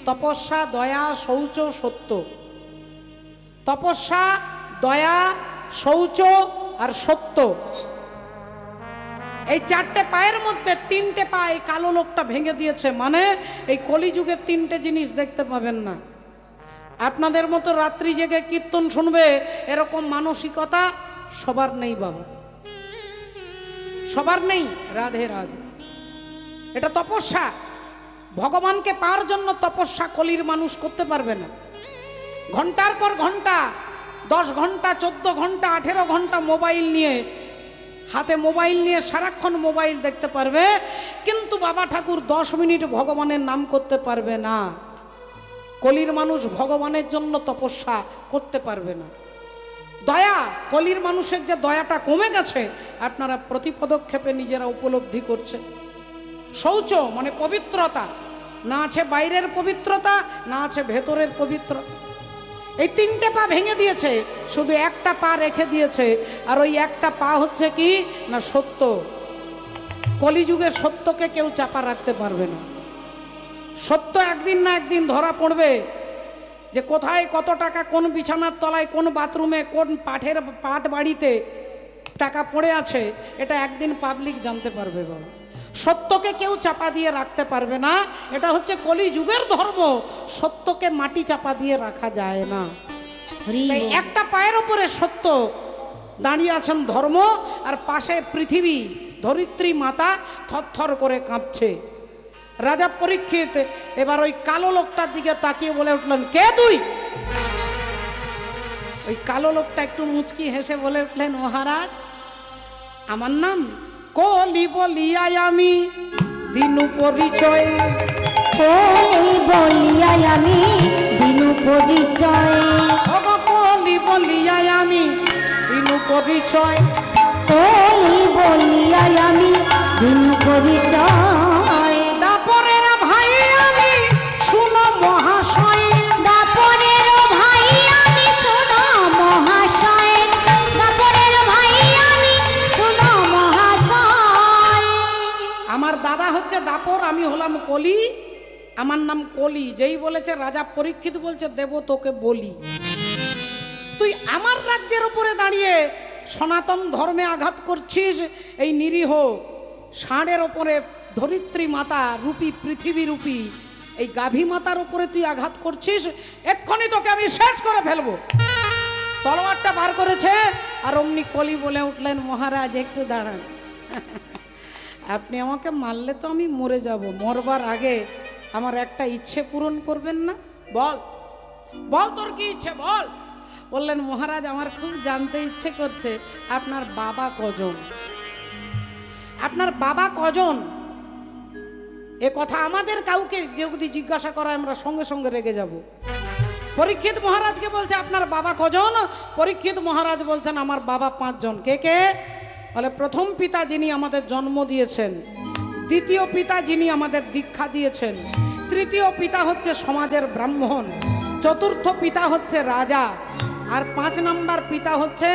[SPEAKER 1] তপস্যা দয়া শৌচ সত্য। তপস্যা দয়া শৌচ আর সত্য, এই চারটে পায়ের মধ্যে তিনটে পা এই কালো লোকটা ভেঙে দিয়েছে। মানে এই কলিযুগের তিনটে জিনিস দেখতে পাবেন না। আপনাদের মতো রাত্রি জেগে কীর্তন শুনবে এরকম মানসিকতা সবার নেই বাবা, সবার নেই। রাধে রাধে। এটা তপস্যা, ভগবানকে পাওয়ার জন্য তপস্যা কলির মানুষ করতে পারবে না। ঘন্টার পর ঘন্টা, 10 ঘন্টা 14 ঘন্টা 18 ঘন্টা মোবাইল নিয়ে, হাতে মোবাইল নিয়ে সারাক্ষণ মোবাইল দেখতে পারবে, কিন্তু বাবা ঠাকুর 10 মিনিট ভগবানের নাম করতে পারবে না। কলির মানুষ ভগবানের জন্য তপস্যা করতে পারবে না। দয়া, কলির মানুষের যে দয়াটা কমে গেছে আপনারা প্রতি পদক্ষেপে নিজেরা উপলব্ধি করছেন। শৌচ মানে পবিত্রতা, না আছে বাইরের পবিত্রতা, না আছে ভেতরের পবিত্রতা। এই তিনটে পা ভেঙে দিয়েছে, শুধু একটা পা রেখে দিয়েছে। আর ওই একটা পা হচ্ছে কি না সত্য। কলিযুগে সত্যকে কেউ চাপা রাখতে পারবে না। সত্য একদিন না একদিন ধরা পড়বে, যে কোথায় কত টাকা কোন বিছানার তলায় কোন বাথরুমে কোন পাট বাড়িতে টাকা পড়ে আছে, এটা একদিন পাবলিক জানতে পারবে বাবা। সত্যকে কেউ চাপা দিয়ে রাখতে পারবে না, এটা হচ্ছে কলিযুগের ধর্ম। সত্যকে মাটি চাপা দিয়ে রাখা যায় না। তাই একটা পায়ের ওপরে সত্য দাঁড়িয়ে আছেন ধর্ম, আর পাশে পৃথিবী ধরিত্রী মাতা থরথর করে কাঁপছে। রাজা পরীক্ষিত এবার ওই কালো লোকটার দিকে তাকিয়ে বলে উঠলেন, কে তুই? ওই কালো লোকটা একটু মুচকি হেসে বলে উঠলেন, মহারাজ আমার নাম কলি বলিয়াই আমি দিনু পরিচয়।
[SPEAKER 2] কলি বলিয়াই আমি দিনু পরিচয়।
[SPEAKER 1] কলি বলিয়াই আমি দিনু পরিচয়।
[SPEAKER 2] কলি বলিয়াই আমি দিনু পরিচয়।
[SPEAKER 1] দাপরের ভাই আমি শুনো মহাশয়।
[SPEAKER 2] দাপরের ভাই আমি শুনো মহাশয়। দাপরের ভাই আমি শুনো মহাশয়।
[SPEAKER 1] আমার দাদা হচ্ছে দাপর, আমি হলাম কলি, আমার নাম কলি। যেই বলেছে রাজা পরীক্ষিত বলছে দেব তোকে বলি। তুই আমার রাজ্যের উপরে দাঁড়িয়ে সনাতন ধর্মে আঘাত করছিস। এই নিরীহ ষাঁড়ের ওপরে ধরিত্রী মাতা রূপী, পৃথিবী রূপী এই গাভী মাতার উপরে তুই আঘাত করছিস, এক্ষুনি তোকে আমি শেষ করে ফেলবো। তলোয়ারটা বার করেছে, আর অমনি কলি বলে উঠলেন, মহারাজ একটু দাঁড়ান, আপনি আমাকে মারলে তো আমি মরে যাব, মরবার আগে আমার একটা ইচ্ছে পূরণ করবেন না? বল বল তোর কি ইচ্ছে বল। বললেন, মহারাজ আমার খুব জানতে ইচ্ছে করছে আপনার বাবা কজন? আপনার বাবা কজন? এ কথা আমাদের কাউকে যদি জিজ্ঞাসা করা আমরা সঙ্গে সঙ্গে রেগে যাব। পরীক্ষিত মহারাজকে বলছে আপনার বাবা কজন? পরীক্ষিত মহারাজ বলছেন আমার বাবা 5 জন। কে কে? বলে প্রথম পিতা যিনি আমাদের জন্ম দিয়েছেন, দ্বিতীয় পিতা যিনি আমাদের দীক্ষা দিয়েছেন, তৃতীয় পিতা হচ্ছে সমাজের ব্রাহ্মণ, চতুর্থ পিতা হচ্ছে রাজা, আর 5 নম্বর পিতা হচ্ছে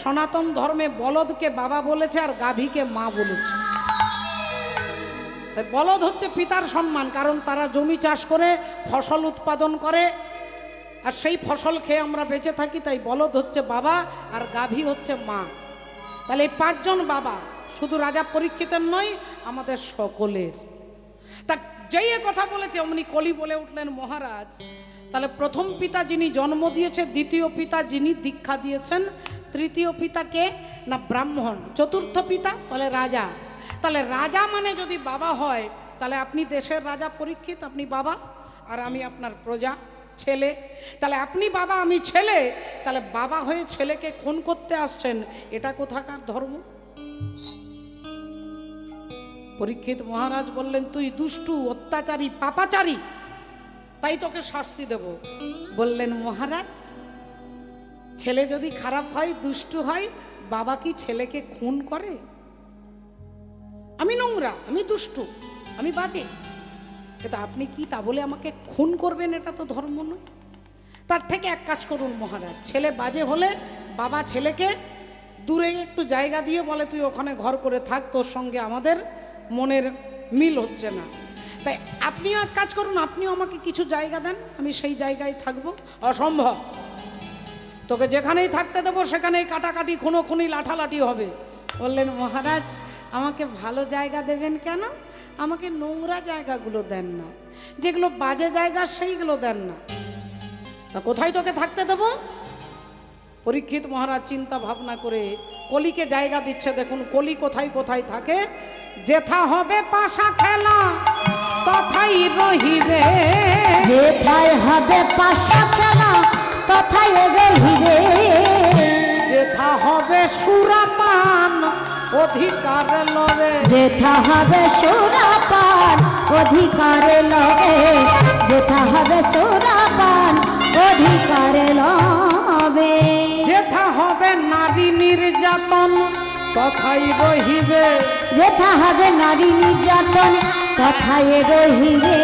[SPEAKER 1] সনাতন ধর্মে বলদকে বাবা বলেছে আর গাভীকে মা বলেছে। বলদ হচ্ছে পিতার সম্মান, কারণ তারা জমি চাষ করে ফসল উৎপাদন করে, আর সেই ফসল খেয়ে আমরা বেঁচে থাকি। তাই বলদ হচ্ছে বাবা আর গাভী হচ্ছে মা। তাহলে এই 5 জন বাবা শুধু রাজা পরীক্ষিতের নয়, আমাদের সকলের। তা যেই কথা বলেছে অমনি কলি বলে উঠলেন, মহারাজ তাহলে প্রথম পিতা যিনি জন্ম দিয়েছে, দ্বিতীয় পিতা যিনি দীক্ষা দিয়েছেন, তৃতীয় পিতা কে? না ব্রাহ্মণ। চতুর্থ পিতা? বলে রাজা। তাহলে রাজা মানে যদি বাবা হয়, তাহলে আপনি দেশের রাজা পরীক্ষিত, আপনি বাবা, আর আমি আপনার প্রজা, ছেলে। তাহলে আপনি বাবা, আমি ছেলে, তাহলে বাবা হয়ে ছেলেকে খুন করতে আসছেন, এটা কোথাকার ধর্ম? পরীক্ষিত মহারাজ বললেন, তুই দুষ্টু, অত্যাচারী, পাপাচারী, তাই তোকে শাস্তি দেব। বললেন, মহারাজ, ছেলে যদি খারাপ হয়, দুষ্টু হয়, বাবা কি ছেলেকে খুন করে? আমি নোংরা, আমি দুষ্টু, আমি বাজে, কিন্তু আপনি কি তা বলে আমাকে খুন করবেন? এটা তো ধর্ম নয়। তার থেকে এক কাজ করুন মহারাজ, ছেলে বাজে হলে বাবা ছেলেকে দূরে একটু জায়গা দিয়ে বলে, তুই ওখানে ঘর করে থাক, তোর সঙ্গে আমাদের মনের মিল হচ্ছে না। তাই আপনিও এক কাজ করুন, আপনিও আমাকে কিছু জায়গা দেন, আমি সেই জায়গায় থাকবো। অসম্ভব, তোকে যেখানেই থাকতে দেবো সেখানেই কাটাকাটি, খুনোখুনি, লাঠালাঠি হবে। বললেন, মহারাজ, আমাকে ভালো জায়গা দেবেন কেন? আমাকে নোংরা জায়গাগুলো দেন না, যেগুলো বাজে জায়গা সেইগুলো দেন না। তা কোথায় তোকে থাকতে দেবো? পরীক্ষিত মহারাজ চিন্তা ভাবনা করে কলিকে জায়গা দিচ্ছে। দেখুন কলি কোথায় কোথায় থাকে। যেথা হবে পাশা খেলা তথাই রহিবে,
[SPEAKER 2] যেথায় হবে পাশা খেলা তথায় রহিবে,
[SPEAKER 1] যেথা হবে সুরাপান অধিকার লবে,
[SPEAKER 2] যেথা হবে সুরাপান অধিকার লবে, যেথা হবে সুরাপান অধিকার লবে,
[SPEAKER 1] যেথা হবে নারী নির্যাতন তথাই রহিবে,
[SPEAKER 2] যেথা হবে নারী নির্যাতন তথায় রহিবে,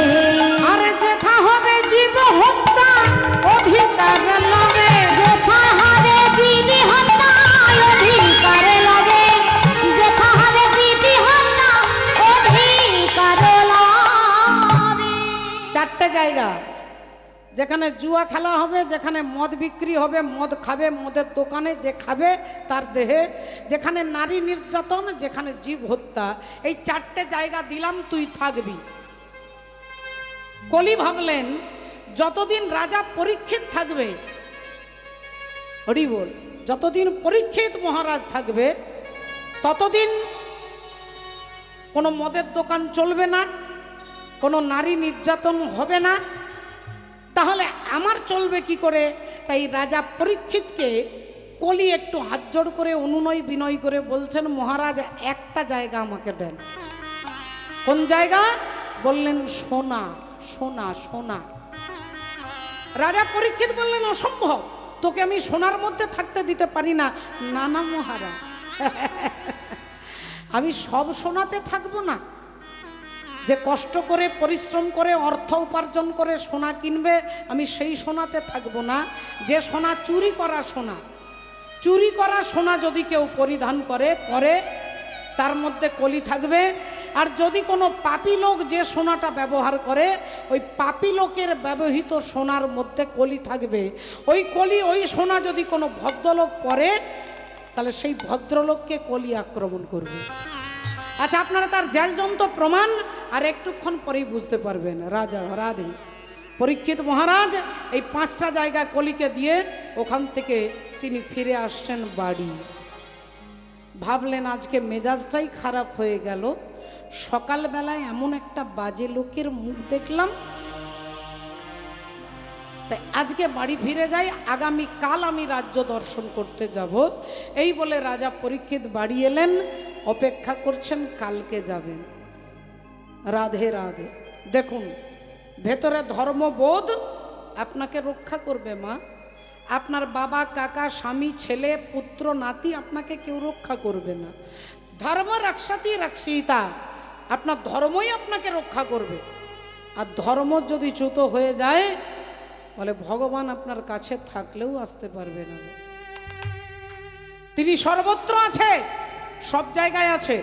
[SPEAKER 1] আরে যেথা হবে জীব হত্যা অধিকার লবে,
[SPEAKER 2] যেথা হবে জীবী হত্যা অধিকার লবে, যেথা হবে জীবী হত্যা অধিকার লবে।
[SPEAKER 1] চারটে জায়গা, যেখানে জুয়া খেলা হবে, যেখানে মদ বিক্রি হবে, মদ খাবে, মদের দোকানে যে খাবে তার দেহে, যেখানে নারী নির্যাতন, যেখানে জীব হত্যা, এই চারটে জায়গা দিলাম, তুই থাকবি। কলি ভাবলেন, যতদিন রাজা পরীক্ষিত থাকবে, হরি বল, যতদিন পরীক্ষিত মহারাজ থাকবে, ততদিন কোনো মদের দোকান চলবে না, কোনো নারী নির্যাতন হবে না, তাহলে আমার চলবে কি করে? তাই রাজা পরীক্ষিতকে কলি একটু হাত জোড় করে অনুনয় বিনয় করে বলছেন, মহারাজ একটা জায়গা আমাকে দেন। কোন জায়গা? বললেন, সোনা, সোনা, সোনা। রাজা পরীক্ষিত বললেন, অসম্ভব, তোকে আমি সোনার মধ্যে থাকতে দিতে পারি না। না না মহারাজ, আমি সব সোনাতে থাকবো না। যে কষ্ট করে পরিশ্রম করে অর্থ উপার্জন করে সোনা কিনবে, আমি সেই সোনাতে থাকবো না। যে সোনা চুরি করা সোনা, চুরি করা সোনা যদি কেউ পরিধান করে পরে, তার মধ্যে কলি থাকবে। আর যদি কোনো পাপী লোক যে সোনাটা ব্যবহার করে, ওই পাপী লোকের ব্যবহৃত সোনার মধ্যে কলি থাকবে। ওই কলি, ওই সোনা যদি কোনো ভদ্রলোক পরে, তাহলে সেই ভদ্রলোককে কলি আক্রমণ করবে। আচ্ছা, আপনারা তার জালজন্ত প্রমাণ আর একটুক্ষণ পরেই বুঝতে পারবেন। রাজা রাধে পরীক্ষিত মহারাজ এই পাঁচটা জায়গা কলিকে দিয়ে ওখান থেকে তিনি ফিরে আসছেন বাড়ি। ভাবলেন, আজকে মেজাজটাই খারাপ হয়ে গেল, সকালবেলায় এমন একটা বাজে লোকের মুখ দেখলাম, তাই আজকে বাড়ি ফিরে যাই, আগামী কাল আমি রাজ্য দর্শন করতে যাব। এই বলে রাজা পরীক্ষিত বাড়ি এলেন, অপেক্ষা করছেন কালকে যাবেন। রাধে রাধে। দেখুন, ভেতরে ধর্মবোধ আপনাকে রক্ষা করবে মা। আপনার বাবা, কাকা, স্বামী, ছেলে, পুত্র, নাতি আপনাকে কেউ রক্ষা করবে না। ধর্ম রক্ষাতি রক্ষিতা, আপনার ধর্মই আপনাকে রক্ষা করবে। আর ধর্ম যদি চ্যুত হয়ে যায়, বলে ভগবান আপনার কাছে থাকলেও আসতে পারবে না। তিনি সর্বত্র আছে, সব জায়গায় আছে।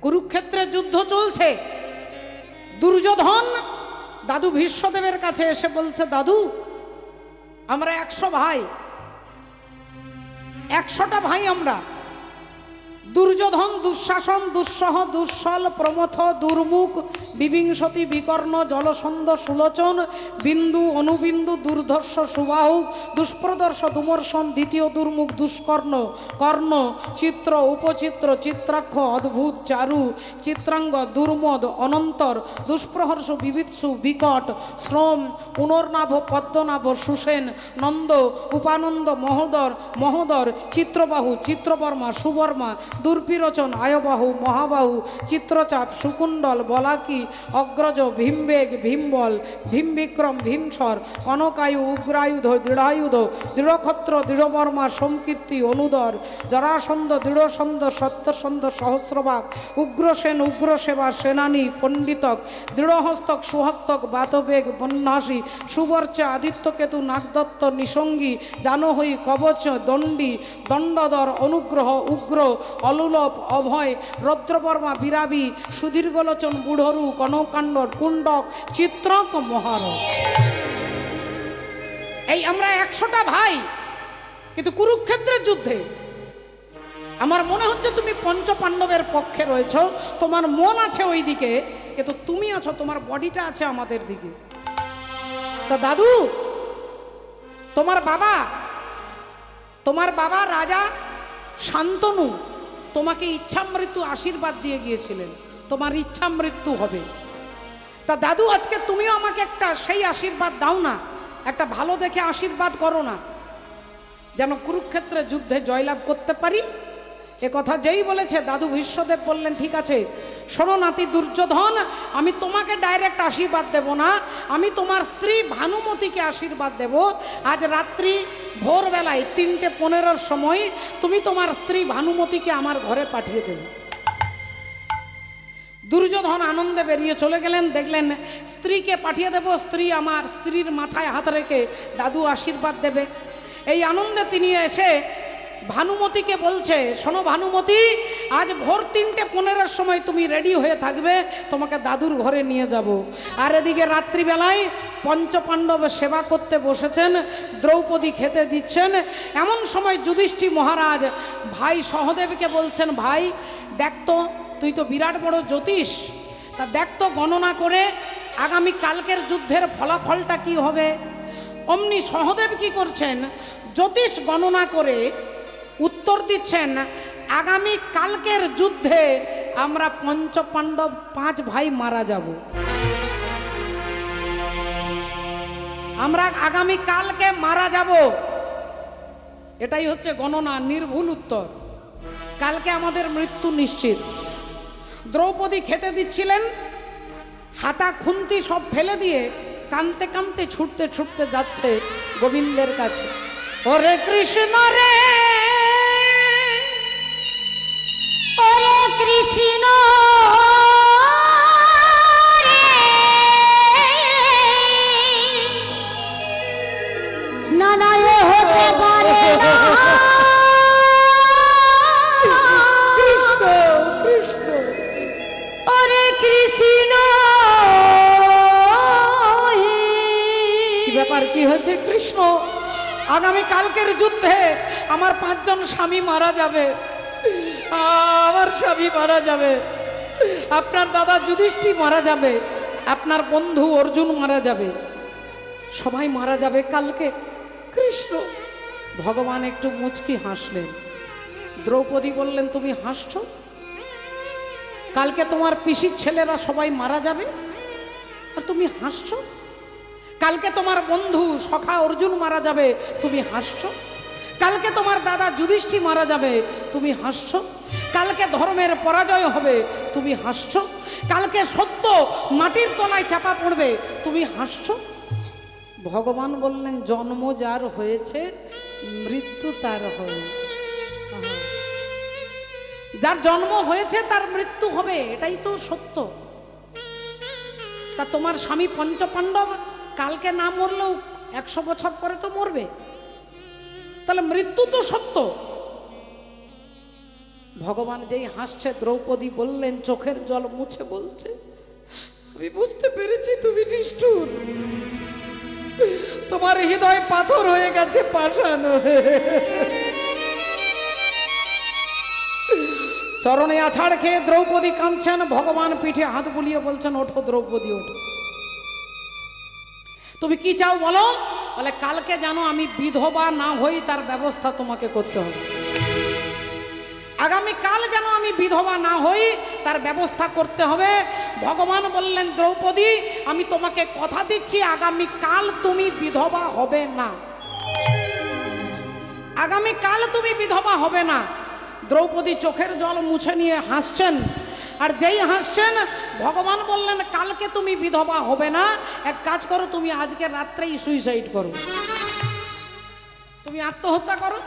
[SPEAKER 1] কুরুক্ষেত্রে যুদ্ধ চলছে, দুর্যোধন দাদু ভীষ্মদেবের কাছে এসে বলছে, দাদু আমরা 100 ভাই, 100টা ভাই আমরা, দুর্যোধন, দুঃশাসন, দুঃসহ, দুঃসল, প্রমথ, দুর্মুখ, বিবিংশতি, বিকর্ণ, জলসন্ধ, সুলোচন, বিন্দু, অনুবিন্দু, দুর্ধর্ষ, সুবাহু, দুষ্প্রদর্শ, দুমর্শন, দ্বিতীয় দুর্মুখ, দুষ্কর্ণ, কর্ণ, চিত্র, উপচিত্র, চিত্রাক্ষ, অদ্ভুত, চারু, চিত্রাঙ্গ, দুর্মদ, অনন্তর, দুষ্প্রহর্ষ, বিবিৎসু, বিকট, শ্রম, পুনর্নাভ, পদ্মনাভ, সুসেন, নন্দ, উপানন্দ, মহোদর, মহোদর, চিত্রবাহু, চিত্রবর্মা, সুবর্মা, দুর্বিরোচন, আয়বাহু, মহাবাহু, চিত্রচাপ, সুকুণ্ডল, বলাকি, অগ্রজ, ভীমবেগ, ভীমবল, ভীমবিক্রম, ভীমসর, কনকায়ু, উগ্রায়ুধ, দৃঢ়ায়ুধ, দৃঢ়ক্ষত্র, দৃঢ়বর্মা, সোমকীর্তি, অনুদর, জরাসন্ধ, দৃঢ়সন্ধ, সত্যসন্ধ, সহস্রবাগ, উগ্রসেন, উগ্রসেবা, সেনানী, পণ্ডিতক, দৃঢ়হস্তক, সুহস্তক, বাতবেগ, বন্যাসী, সুবর্চা, আদিত্যকেতু, নাগদত্ত, নিসঙ্গী, জানহী, কবচ, দণ্ডী, দণ্ডধর, অনুগ্রহ, উগ্র, অলুলভ, অভয়, রৌদ্রবর্মা, বিরাবী, সুদীর্ঘলোচন, বুড়রু, কনকাণ্ড, কুণ্ডক, চিত্রক, মহারথ। এই আমরা 100টা ভাই, কিন্তু কুরুক্ষেত্রের যুদ্ধে আমার মনে হচ্ছে তুমি পঞ্চপাণ্ডবের পক্ষে রয়েছ, তোমার মন আছে ওই দিকে, কিন্তু তুমি আছো, তোমার বডিটা আছে আমাদের দিকে। তা দাদু, তোমার বাবা রাজা শান্তনু তোমাকে ইচ্ছামৃত্যু আশীর্বাদ দিয়ে গিয়েছিলেন, তোমার ইচ্ছা মৃত্যু হবে। তা দাদু, আজকে তুমিও আমাকে একটা সেই আশীর্বাদ দাও না, একটা ভালো দেখে আশীর্বাদ করো না, যেন কুরুক্ষেত্রের যুদ্ধে জয়লাভ করতে পারি। এ কথা যেই বলেছে দাদু ভীষ্মদেব বললেন, ঠিক আছে, শোনো নাতি দুর্যোধন, আমি তোমাকে ডাইরেক্ট আশীর্বাদ দেব না, আমি তোমার স্ত্রী ভানুমতিকে আশীর্বাদ দেব। আজ রাত্রি ভোরবেলায় 3:15 সময় তুমি তোমার স্ত্রী ভানুমতিকে আমার ঘরে পাঠিয়ে দেবে। দুর্যোধন আনন্দে বেরিয়ে চলে গেলেন, দেখলেন স্ত্রীকে পাঠিয়ে দেব, স্ত্রী আমার স্ত্রীর মাথায় হাত রেখে দাদু আশীর্বাদ দেবে। এই আনন্দে তিনি এসে ভানুমতিকে বলছে, শোনো ভানুমতি, আজ ভোর 3:15 সময় তুমি রেডি হয়ে থাকবে, তোমাকে দাদুর ঘরে নিয়ে যাব। আর এদিকে রাত্রিবেলায় পঞ্চপাণ্ডব সেবা করতে বসেছেন, দ্রৌপদী খেতে দিচ্ছেন। এমন সময় যুধিষ্ঠির মহারাজ ভাই সহদেবকে বলছেন, ভাই দেখ তো, তুই তো বিরাট বড় জ্যোতিষ, তা দেখ তো গণনা করে আগামী কালকের যুদ্ধের ফলাফলটা কি হবে। অমনি সহদেব কি করছেন, জ্যোতিষ গণনা করে উত্তর দিচ্ছেন, আগামী কালকের যুদ্ধে আমরা পঞ্চপাণ্ডব 5 ভাই মারা যাব। আমরা আগামী কালকে মারা যাব, এটাই হচ্ছে গণনা, নির্ভুল উত্তর। কালকে আমাদের মৃত্যু নিশ্চিত। দ্রৌপদী খেতে দিচ্ছিলেন, হাতা খুন্তি সব ফেলে দিয়ে কাঁদতে কাঁদতে ছুটতে ছুটতে যাচ্ছে গোবিন্দের কাছে। ওরে কৃষ্ণ রে,
[SPEAKER 2] ওরে কৃষ্ণ রে, না না এ হতে পারে না।
[SPEAKER 1] কৃষ্ণ কৃষ্ণ,
[SPEAKER 2] ওরে কৃষ্ণ,
[SPEAKER 1] কি ব্যাপার, কি হয়েছে কৃষ্ণ? আগামী কালকের যুদ্ধে আমার 5 জন স্বামী মারা যাবে, আমার স্বামী মারা যাবে, আপনার দাদা যুধিষ্ঠির মারা যাবে, আপনার বন্ধু অর্জুন মারা যাবে, সবাই মারা যাবে কালকে। কৃষ্ণ, ভগবান একটু মুচকি হাসলেন। দ্রৌপদী বললেন, তুমি হাসছো? কালকে তোমার পিসির ছেলেরা সবাই মারা যাবে আর তুমি হাসছো? কালকে তোমার বন্ধু সখা অর্জুন মারা যাবে, তুমি হাসছো? কালকে তোমার দাদা যুধিষ্ঠির মারা যাবে, তুমি হাসছো? কালকে ধর্মের পরাজয় হবে, তুমি হাসছো? কালকে সত্য মাটির তলায় চাপা পড়বে, তুমি হাসছো? ভগবান বললেন, জন্ম যার হয়েছে মৃত্যু তার হবে। যার জন্ম হয়েছে তার মৃত্যু হবে, এটাই তো সত্য। তা তোমার স্বামী পঞ্চপাণ্ডব কালকে না মরলেও 100 বছর পরে তো মরবে, তাহলে মৃত্যু তো সত্য। ভগবান যেই হাসছে, দ্রৌপদী বললেন, চোখের জল মুছে বলছে, আমি বুঝতে পেরেছি তুমি নিষ্ঠুর, তোমার হৃদয় পাথর হয়ে গেছে, পাষাণ। চরণে আছাড় খেয়ে দ্রৌপদী কাঁদছেন, ভগবান পিঠে হাত বুলিয়ে বলছেন, ওঠো দ্রৌপদী ওঠো। তুমি কি চাও বলো? বলে কালকে জানো আমি বিধবা না হই তার ব্যবস্থা তোমাকে করতে হবে। আগামী কাল যেন আমি বিধবা না হই তার ব্যবস্থা করতে হবে। ভগবান বললেন, দ্রৌপদী আমি তোমাকে কথা দিচ্ছি আগামী কাল তুমি বিধবা হবে না, আগামী কাল তুমি বিধবা হবে না। দ্রৌপদী চোখের জল মুছে নিয়ে হাসছেন, আর যেই হাসছেন ভগবান বললেন, কালকে তুমি বিধবা হবে না, এক কাজ করো তুমি আজকে রাত্রেই সুইসাইড করো, তুমি আত্মহত্যা করো।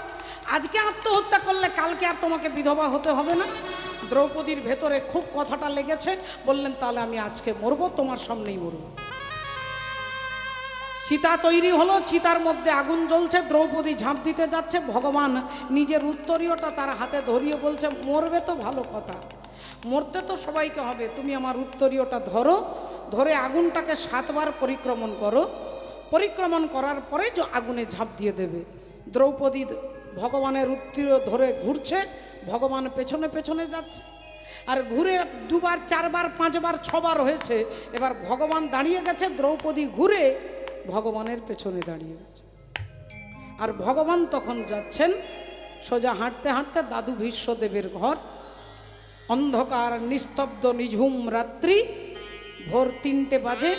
[SPEAKER 1] আজকে আত্মহত্যা করলে কালকে আর তোমাকে বিধবা হতে হবে না। দ্রৌপদীর ভেতরে খুব কথাটা লেগেছে, বললেন তাহলে আমি আজকে মরবো, তোমার সামনেই মরবো। চিতা তৈরি হলো, চিতার মধ্যে আগুন জ্বলছে, দ্রৌপদী ঝাঁপ দিতে যাচ্ছে। ভগবান নিজের উত্তরীয়টা তার হাতে ধরিয়ে বলছে, মরবে তো ভালো কথা, মরতে তো সবাইকে হবে, তুমি আমার উত্তরীয়টা ধরো, ধরে আগুনটাকে 7 বার পরিক্রমণ করো, পরিক্রমণ করার পরে যে আগুনে ঝাঁপ দিয়ে দেবে। দ্রৌপদী ভগবানের উত্তরীয় ধরে ঘুরছে, ভগবান পেছনে পেছনে যাচ্ছে, আর ঘুরে 2 বার 4 বার 5 বার 6 বার হয়েছে। এবার ভগবান দাঁড়িয়ে গেছে, দ্রৌপদী ঘুরে ভগবানের পেছনে দাঁড়িয়ে গেছে। আর ভগবান তখন যাচ্ছেন সোজা হাঁটতে হাঁটতে দাদু ভীষ্মদেবের ঘর। অন্ধকার, নিস্তব্ধ, নিঝুম রাত্রি, ভোর 3টে বাজে।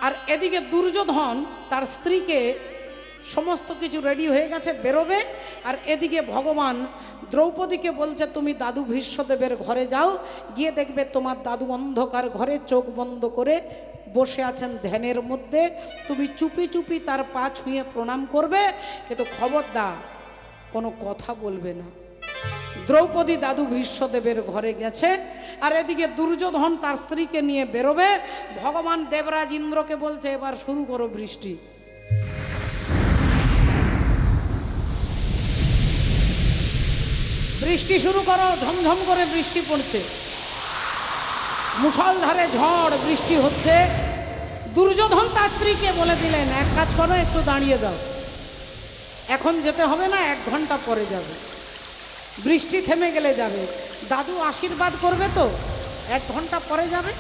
[SPEAKER 1] আর এদিকে দুর্যোধন তার স্ত্রীকে সমস্ত কিছু রেডি হয়ে গেছে, বেরোবে। আর এদিকে ভগবান দ্রৌপদীকে বলছে, তুমি দাদু ভীষ্মদেবের ঘরে যাও, গিয়ে দেখবে তোমার দাদু অন্ধকার ঘরে চোখ বন্ধ করে বসে আছেন ধ্যানের মধ্যে, তুমি চুপি চুপি তার পা ছুঁয়ে প্রণাম করবে, কিন্তু খবরদার কোনো কথা বলবে না। দ্রৌপদী দাদু ভীষ্মদেবের ঘরে গেছে, আর এদিকে দুর্যোধন তার স্ত্রীকে নিয়ে বেরোবে। ভগবান দেবরাজ ইন্দ্রকে বলছে, এবার শুরু করো বৃষ্টি। বৃষ্টি শুরু করো, ঝমঝম করে বৃষ্টি পড়ছে, মুষলধারে ঝড় বৃষ্টি হচ্ছে। দুর্যোধন তার স্ত্রীকে বলে দিলেন, এক কাজ করো, একটু দাঁড়িয়ে যাও, এখন যেতে হবে না, 1 ঘন্টা পরে যাবে, বৃষ্টি থেমে গেলে যাবে। দাদু আশীর্বাদ করবে তো, 1 ঘন্টা পরে যাবে।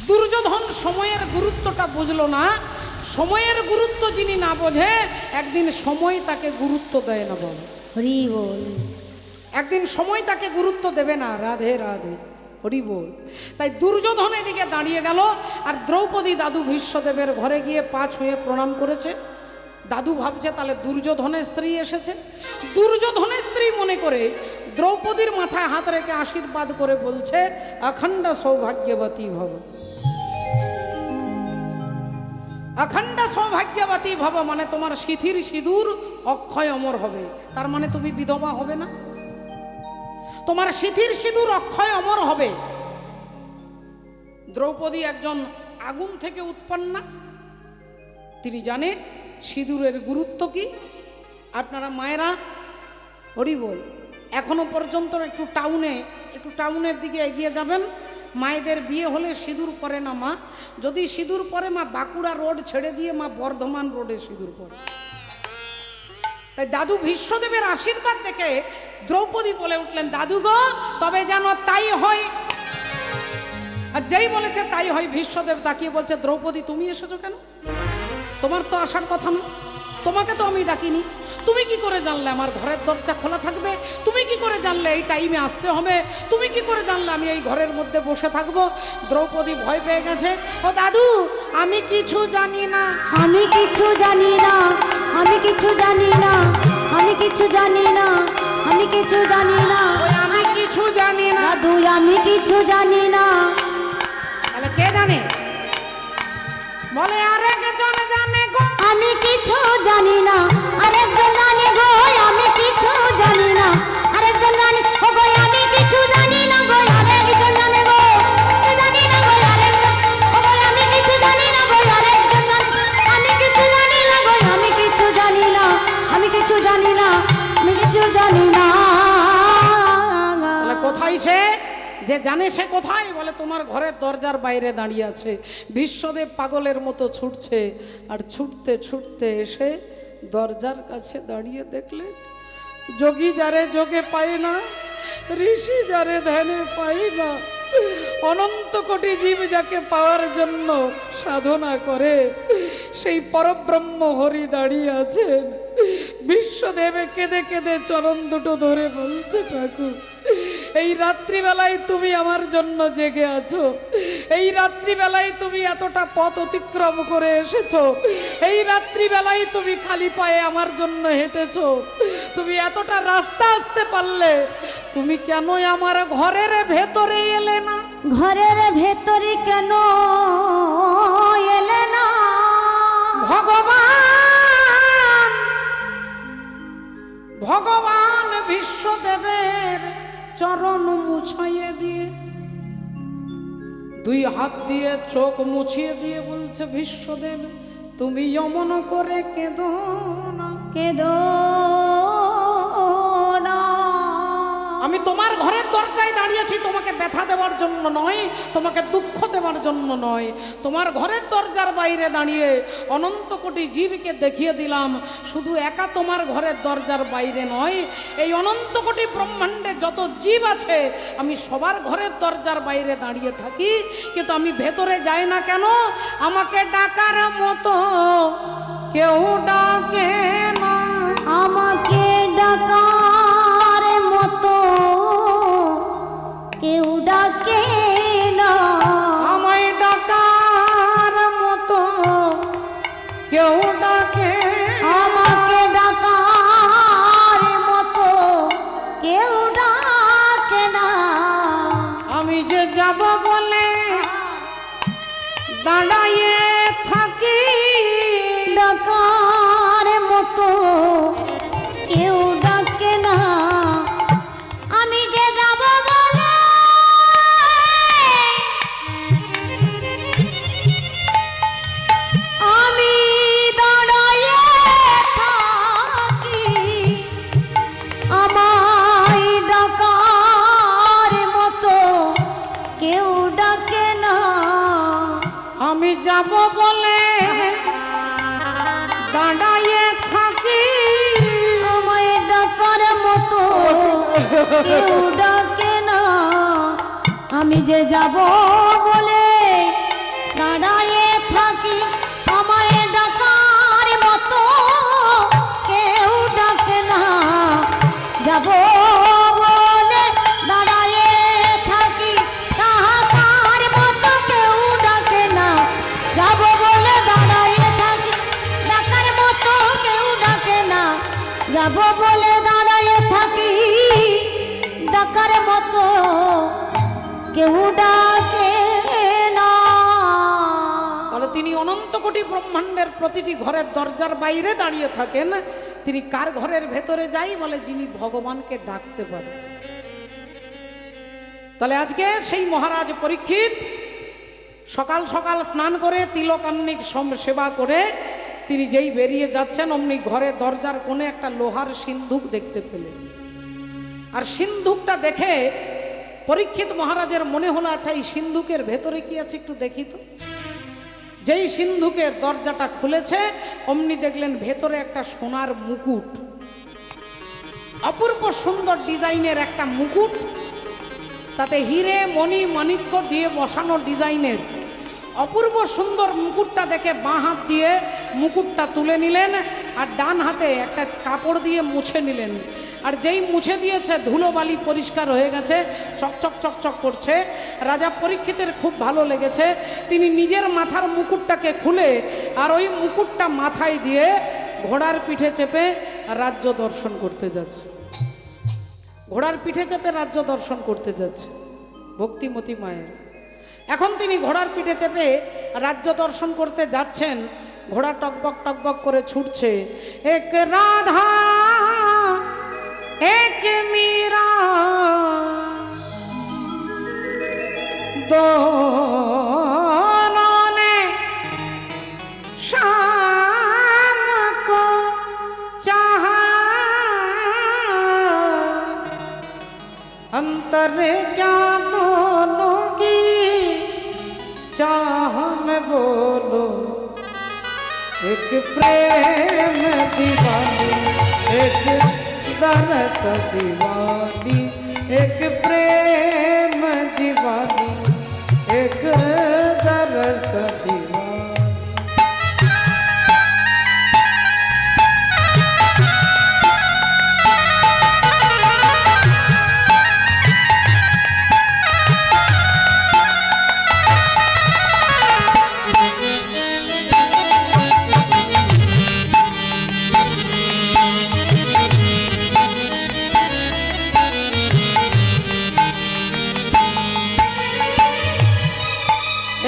[SPEAKER 1] দুর্যোধন সময়ের গুরুত্বটা বুঝলো না। সময়ের গুরুত্ব যিনি না বোঝে, একদিন সময় তাকে গুরুত্ব দেয় না। বলো
[SPEAKER 2] হরি বল।
[SPEAKER 1] একদিন সময় তাকে গুরুত্ব দেবে না। রাধে রাধে, হরি বল। তাই দুর্যোধন এদিকে দাঁড়িয়ে গেল, আর দ্রৌপদী দাদু ভীষ্মদেবের ঘরে গিয়ে পা ছুঁয়ে প্রণাম করেছে। দাদু ভাবছে তাহলে দুর্যোধনের স্ত্রী এসেছে। দুর্যোধনের স্ত্রী মনে করে দ্রৌপদীর মাথায় হাত রেখে আশীর্বাদ করে বলছে, অখণ্ড সৌভাগ্যবতী ভব, অখণ্ড সৌভাগ্যবতী ভব, মানে তোমার সিথির সিঁদুর অক্ষয় অমর হবে। তার মানে তুমি বিধবা হবে না, তোমার সিথির সিঁদুর অক্ষয় অমর হবে। দ্রৌপদী একজন আগুন থেকে উৎপন্না, তিনি জানে সিঁদুরের গুরুত্ব কি। আপনারা মায়েরা হরি বল, এখনো পর্যন্ত একটু টাউনের দিকে এগিয়ে যাবেন, মায়েদের বিয়ে হলে সিঁদুর পরে না মা, যদি সিঁদুর পরে মা বাঁকুড়া রোড ছেড়ে দিয়ে মা বর্ধমান রোডে সিঁদুর পরে। তাই দাদু ভীষ্মদেবের আশীর্বাদ দেখে দ্রৌপদী বলে উঠলেন, দাদু গো তবে যেন তাই হয়। আর যেই বলেছে তাই হয়, ভীষ্মদেব তাকিয়ে বলছে, দ্রৌপদী তুমি এসেছো কেন? তোমার তো আসার কথা না, তোমাকে তো আমি ডাকিনি। তুমি কি করে জানলে আমার ঘরের দরজা খোলা থাকবে? তুমি কি করে জানলে এই টাইমে আসতে হবে? তুমি কি করে জানলে আমি এই ঘরের মধ্যে বসে থাকবো? দ্রৌপদী ভয় পেয়ে গেছে। ও দাদু, আমি কিছু জানি না,
[SPEAKER 2] আমি কিছু জানি না, আমি কিছু জানি না, আমি কিছু জানি না, আমি কিছু জানি না,
[SPEAKER 1] ওই আমি কিছু জানি না।
[SPEAKER 2] দাদু আমি কিছু জানি না।
[SPEAKER 1] তাহলে কে জানে? বলে আরেকজন জানে গো,
[SPEAKER 2] আমি কিছু জানি না, আরেকজন জানে গো, আমি কিছু জানি না, আরেকজন জানে ও গো, আমি কিছু জানি না গো, আরেকজন জানে গো, জানি না গো, আরেকজন ও গো, আমি কিছু জানি না গো, আরেকজন জানে, আমি কিছু জানি না গো, আমি কিছু জানি না, আমি কিছু জানি না, আমি কিছু জানি না।
[SPEAKER 1] তাহলে কোথায় সে? যে জানে সে কোথায়? বলে তোমার ঘরের দরজার বাইরে দাঁড়িয়ে আছে। বিশ্বদেব পাগলের মতো ছুটছে, আর ছুটতে ছুটতে এসে দরজার কাছে দাঁড়িয়ে দেখলে, যোগী যারে যোগে পায় না, ঋষি যারে ধ্যানে পাই না, অনন্ত কোটি জীব যাকে পাওয়ার জন্য সাধনা করে, সেই পরব্রহ্ম হরি দাঁড়িয়ে আছেন। বিশ্বদেবে কেঁদে কেঁদে চরণ দুটো ধরে বলছে, ঠাকুর এই রাত্রিবেলায় তুমি আমার জন্য জেগে আছো, এই রাত্রিবেলায় তুমি এতটা পথ অতিক্রম করে এসেছো, এই রাত্রিবেলায় তুমি খালি পায়ে আমার জন্য হেঁটেছো, তুমি এতটা রাস্তা আসতে পারলে, তুমি কেন আমার ঘরের ভেতরে এলে না?
[SPEAKER 2] ঘরের ভেতরে কেন এলে না?
[SPEAKER 1] ভগবান ভগবান বিশ্বদেবের চরণ মুছাইয়ে দিয়ে, দুই হাত দিয়ে চোখ মুছিয়ে দিয়ে বলছে, বিশ্বদেব তুমি অমন করে কেঁদো না,
[SPEAKER 2] কেঁদো না।
[SPEAKER 1] আমি তোমার ঘরের দরজায় দাঁড়িয়েছি তোমাকে ব্যথা দেওয়ার জন্য নয়, তোমাকে দুঃখ দেওয়ার জন্য নয়। তোমার ঘরের দরজার বাইরে দাঁড়িয়ে অনন্ত কোটি জীবকে দেখিয়ে দিলাম, শুধু একা তোমার ঘরের দরজার বাইরে নয়, এই অনন্ত কোটি ব্রহ্মাণ্ডে যত জীব আছে আমি সবার ঘরের দরজার বাইরে দাঁড়িয়ে থাকি, কিন্তু আমি ভেতরে যাই না কেন? আমাকে ডাকার মতো কেউ ডাকে না,
[SPEAKER 2] আমাকে ডাকার মতো কেউ ডাকে না,
[SPEAKER 1] আমায় ডাকার মতো কেউ ডাকে,
[SPEAKER 2] আমাকে ডাকার মতো কেউ ডাকে না।
[SPEAKER 1] আমি যে যাব বলে দাঁড়াইয়ে থাকি,
[SPEAKER 2] ডাকার মতো কেউ ডাকে না, আমি যে যাব বলে আমি দাঁড়াইয়ে থাকি, আমায় ডাকার মতো কেউ ডাকে না।
[SPEAKER 1] আমি যাব বলে দাঁড়াইয়ে থাকি,
[SPEAKER 2] আমায় ডাকার মতো কেউ ডাকে না, আমি যে যাব বলে দাঁড়ায়ে থাকি, আমায় ডাকার মতো কেউ ডাকে না, যাব বলে দাঁড়ায়ে থাকি, ডাকার মতো কেউ ডাকে না, যাব বলে দাঁড়ায়ে থাকি, ডাকার মতো কেউ ডাকে না, যাব বলে দাঁড়ায়ে থাকি, ডাকার মতো কেউ ডাকে না।
[SPEAKER 1] তাহলে তিনি অনন্ত কোটি ব্রহ্মাণ্ডের প্রতিটি ঘরের দরজার বাইরে দাঁড়িয়ে থাকেন। তিনি কার ঘরের ভেতরে যাই বলে? যিনি ভগবানকে ডাকতে পারে। তাহলে আজকে সেই মহারাজ পরীক্ষিত সকাল সকাল স্নান করে তিলকান্নিক সেবা করে তিনি যেই বেরিয়ে যাচ্ছেন, অমনি ঘরে দরজার কোণে একটা লোহার সিন্ধুক দেখতে পেলেন। আর সিন্ধুকটা দেখে পরীক্ষিত মহারাজের মনে হলো, আচ্ছা এই সিন্ধুকের ভেতরে কি আছে একটু দেখি তো। যেই সিন্ধুকের দরজাটা খুলেছে, অমনি দেখলেন ভেতরে একটা সোনার মুকুট, অপূর্ব সুন্দর ডিজাইনের একটা মুকুট, তাতে হিরে মণি মাণিক্য দিয়ে বসানো ডিজাইনের অপূর্ব সুন্দর মুকুটটা দেখে বাঁ হাত দিয়ে মুকুটটা তুলে নিলেন, আর ডান হাতে একটা কাপড় দিয়ে মুছে নিলেন। আর যেই মুছে দিয়েছে ধুলোবালি পরিষ্কার হয়ে গেছে, চকচক চকচক করছে। রাজা পরীক্ষিতের খুব ভালো লেগেছে। তিনি নিজের মাথার মুকুটটাকে খুলে আর ওই মুকুটটা মাথায় দিয়ে ঘোড়ার পিঠে চেপে রাজ্য দর্শন করতে যাচ্ছে। ঘোড়ার পিঠে চেপে রাজ্য দর্শন করতে যাচ্ছে ভক্তিমতী মায়ের। এখন তিনি ঘোড়ার পিঠে চেপে রাজ্য দর্শন করতে যাচ্ছেন। ঘোড়া টকবক টকবক করে ছুটছে। এক রাধা এক মীরা दोनों ने शाम को चाहा, अंतर क्या दोनों की चाह में बोलो, एक प्रेम दीवानी एक दरस दीवानी, एक प्रेम दीवानी एक दरस दीवानी।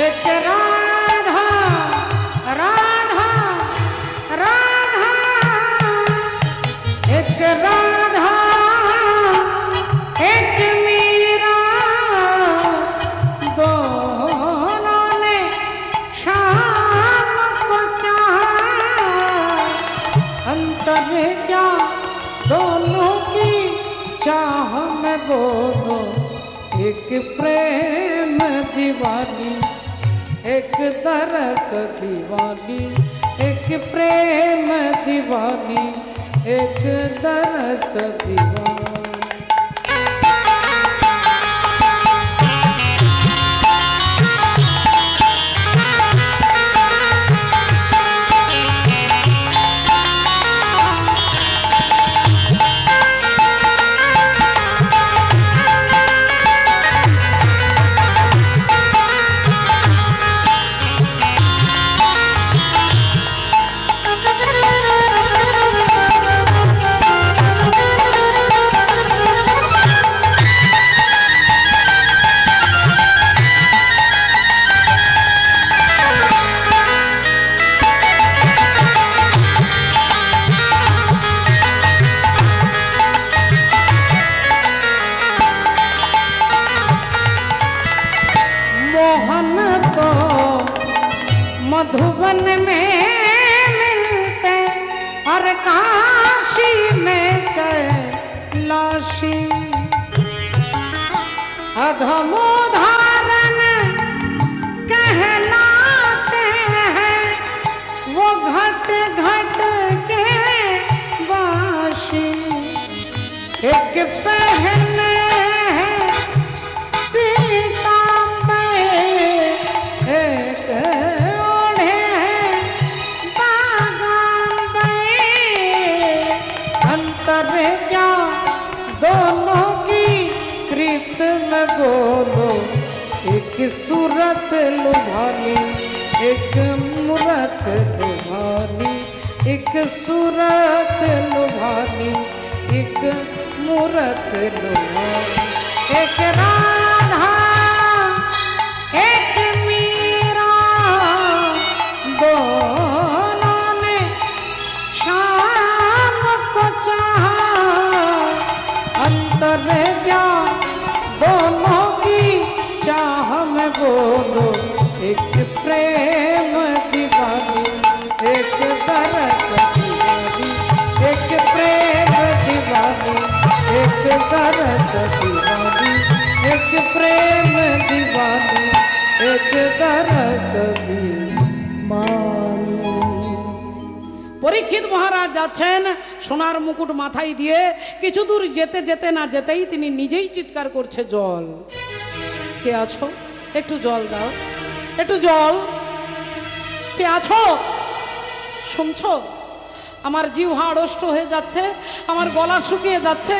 [SPEAKER 1] एक राधा राधा राधा, एक राधा एक मीरा, दोनों ने शाम को चाहा। अंतर है क्या दोनों की चाह में बोलो, एक प्रेम दीवानी एक दरस दीवानी, एक प्रेम दीवानी एक दरस दीवानी। मोहन तो मधुबन में मिलते और काशी में कैलाशी। अधम उदाहरण कहलाते हैं वो घट घट के वाशी। एक पहने बोलो, एक सूरत लुभानी एक मूरत लुभानी, एक सूरत लुभानी एक मूरत लुभानी। एक राधा एक मीरा, दोनों ने शाम को चाहा। अंतर क्या दोनों की चाह में बोलो, एक प्रेम दीवानी एक दरस दीवानी, एक प्रेम दीवानी एक दरस दीवानी, एक प्रेम दीवानी एक दरस दीवानी। পরীক্ষিত মহারাজ যাচ্ছেন সোনার মুকুট মাথায় দিয়ে, কিছু দূর যেতে যেতে না যেতেই তিনি নিজেই চিৎকার করছে, জল কে আছো, একটু জল দাও, একটু জল, কে আছো, শুনছো? আমার জিহ্বা আড়ষ্ট হয়ে যাচ্ছে, আমার গলা শুকিয়ে যাচ্ছে,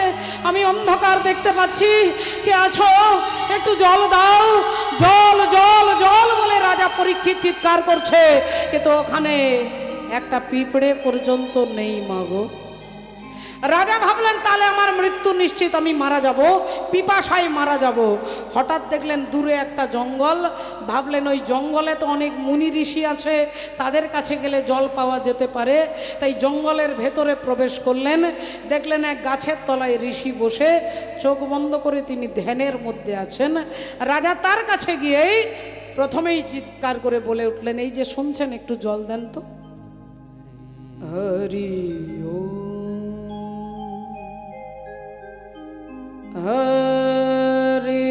[SPEAKER 1] আমি অন্ধকার দেখতে পাচ্ছি, কে আছো, একটু জল দাও, জল জল জল বলে রাজা পরীক্ষিত চিৎকার করছে, কিন্তু ওখানে একটা পিঁপড়ে পর্যন্ত নেই মাগো। রাজা ভাবলেন তাহলে আমার মৃত্যু নিশ্চিত, আমি মারা যাব, পিপাসায় মারা যাব। হঠাৎ দেখলেন দূরে একটা জঙ্গল, ভাবলেন ওই জঙ্গলে তো অনেক মুনি ঋষি আছে, তাদের কাছে গেলে জল পাওয়া যেতে পারে। তাই জঙ্গলের ভেতরে প্রবেশ করলেন, দেখলেন এক গাছের তলায় ঋষি বসে চোখ বন্ধ করে তিনি ধ্যানের মধ্যে আছেন। রাজা তার কাছে গিয়েই প্রথমেই চিৎকার করে বলে উঠলেন, এই যে শুনছেন একটু জল দেন তো। হরি ওম হরি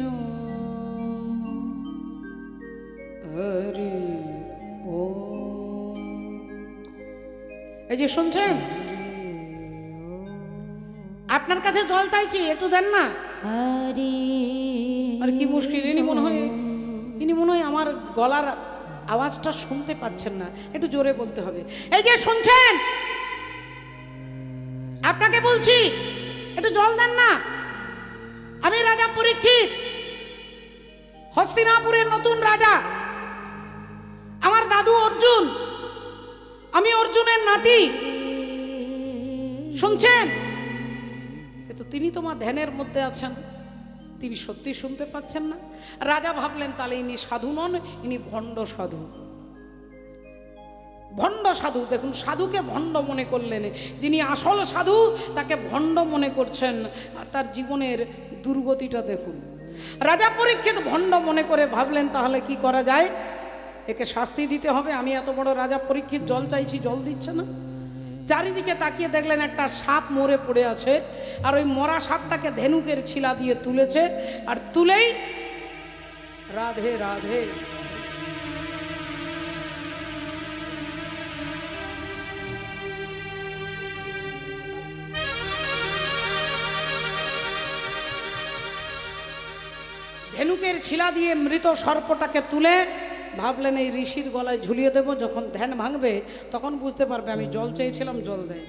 [SPEAKER 1] ওম হরি ওম। এই যে শুনছেন, আপনার কাছে জল চাইছি, একটু দেন না।
[SPEAKER 2] হরি
[SPEAKER 1] আর কি মুশকিল, ইনি মনে হয় আমার গলার আওয়াজটা শুনতে পাচ্ছেন না, একটু জোরে বলতে হবে। এই যে শুনছেন, আপনাকে বলছি একটু জল দেন না। আমি রাজা পরীক্ষিত, হস্তিনাপুরের নতুন রাজা। আমার দাদু অর্জুন, আমি অর্জুনের নাতি। শুনছেন? কিন্তু তিনি তোমার ধ্যানের মধ্যে আছেন, তিনি সত্যি শুনতে পাচ্ছেন না। রাজা ভাবলেন তাহলে ইনি সাধু নন, ইনি ভণ্ড সাধু। ভণ্ড সাধু, দেখুন সাধুকে ভণ্ড মনে করলেন, যিনি আসল সাধু তাকে ভণ্ড মনে করছেন। আর তার জীবনের দুর্গতিটা দেখুন। রাজা পরীক্ষিত ভণ্ড মনে করে ভাবলেন তাহলে কি করা যায়, একে শাস্তি দিতে হবে। আমি এত বড় রাজা পরীক্ষিত জল চাইছি, জল দিচ্ছে না। চারিদিকে তাকিয়ে দেখলেন একটা সাপ মরে পড়ে আছে, আর ওই মরা সাপটাকে ধেনুকের ছিলা দিয়ে তুলেছে, আর তুলেই রাধে রাধে ধেনুকের ছিলা দিয়ে মৃত সর্পটাকে তুলে ভাবলেন এই ঋষির গলায় ঝুলিয়ে দেব, যখন ধ্যান ভাঙবে তখন বুঝতে পারবে আমি জল চেয়েছিলাম, জল দেয়।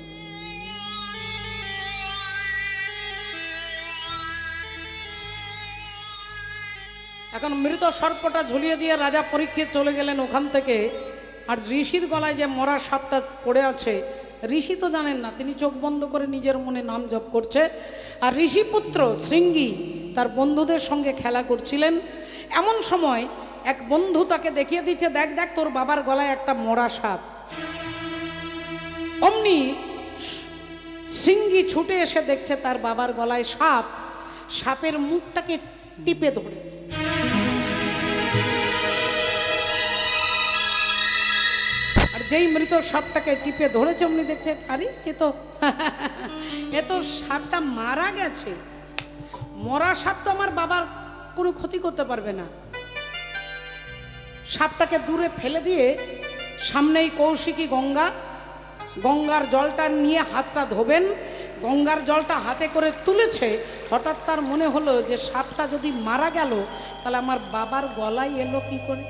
[SPEAKER 1] এখন মৃত সর্পটা ঝুলিয়ে দিয়ে রাজা পরীক্ষিত চলে গেলেন ওখান থেকে। আর ঋষির গলায় যে মরা সাপটা পড়ে আছে, ঋষি তো জানেন না, তিনি চোখ বন্ধ করে নিজের মনে নাম জপ করছে। আর ঋষিপুত্র শৃঙ্গি তার বন্ধুদের সঙ্গে খেলা করছিলেন। এমন সময় এক বন্ধু তাকে দেখিয়ে দিচ্ছে, দেখ দেখ তোর বাবার গলায় একটা মরা সাপ। অমনি শৃঙ্গি ছুটে এসে দেখছে তার বাবার গলায় সাপ, সাপের মুখটাকে টিপে ধরে। আর যেই মৃত সাপটাকে টিপে ধরেছে অমনি দেখছে, আরে এ তো সাপটা মারা গেছে। মরা সাপ তো আমার বাবার কোনো ক্ষতি করতে পারবে না। সাপটাকে দূরে ফেলে দিয়ে সামনেই কৌশিকী গঙ্গা, গঙ্গার জলটা নিয়ে হাতটা ধোবেন। গঙ্গার জলটা হাতে করে তুলেছে, হঠাৎ তার মনে হলো যে সাপটা যদি মারা গেল তাহলে আমার বাবার গলায় এলো কি করে।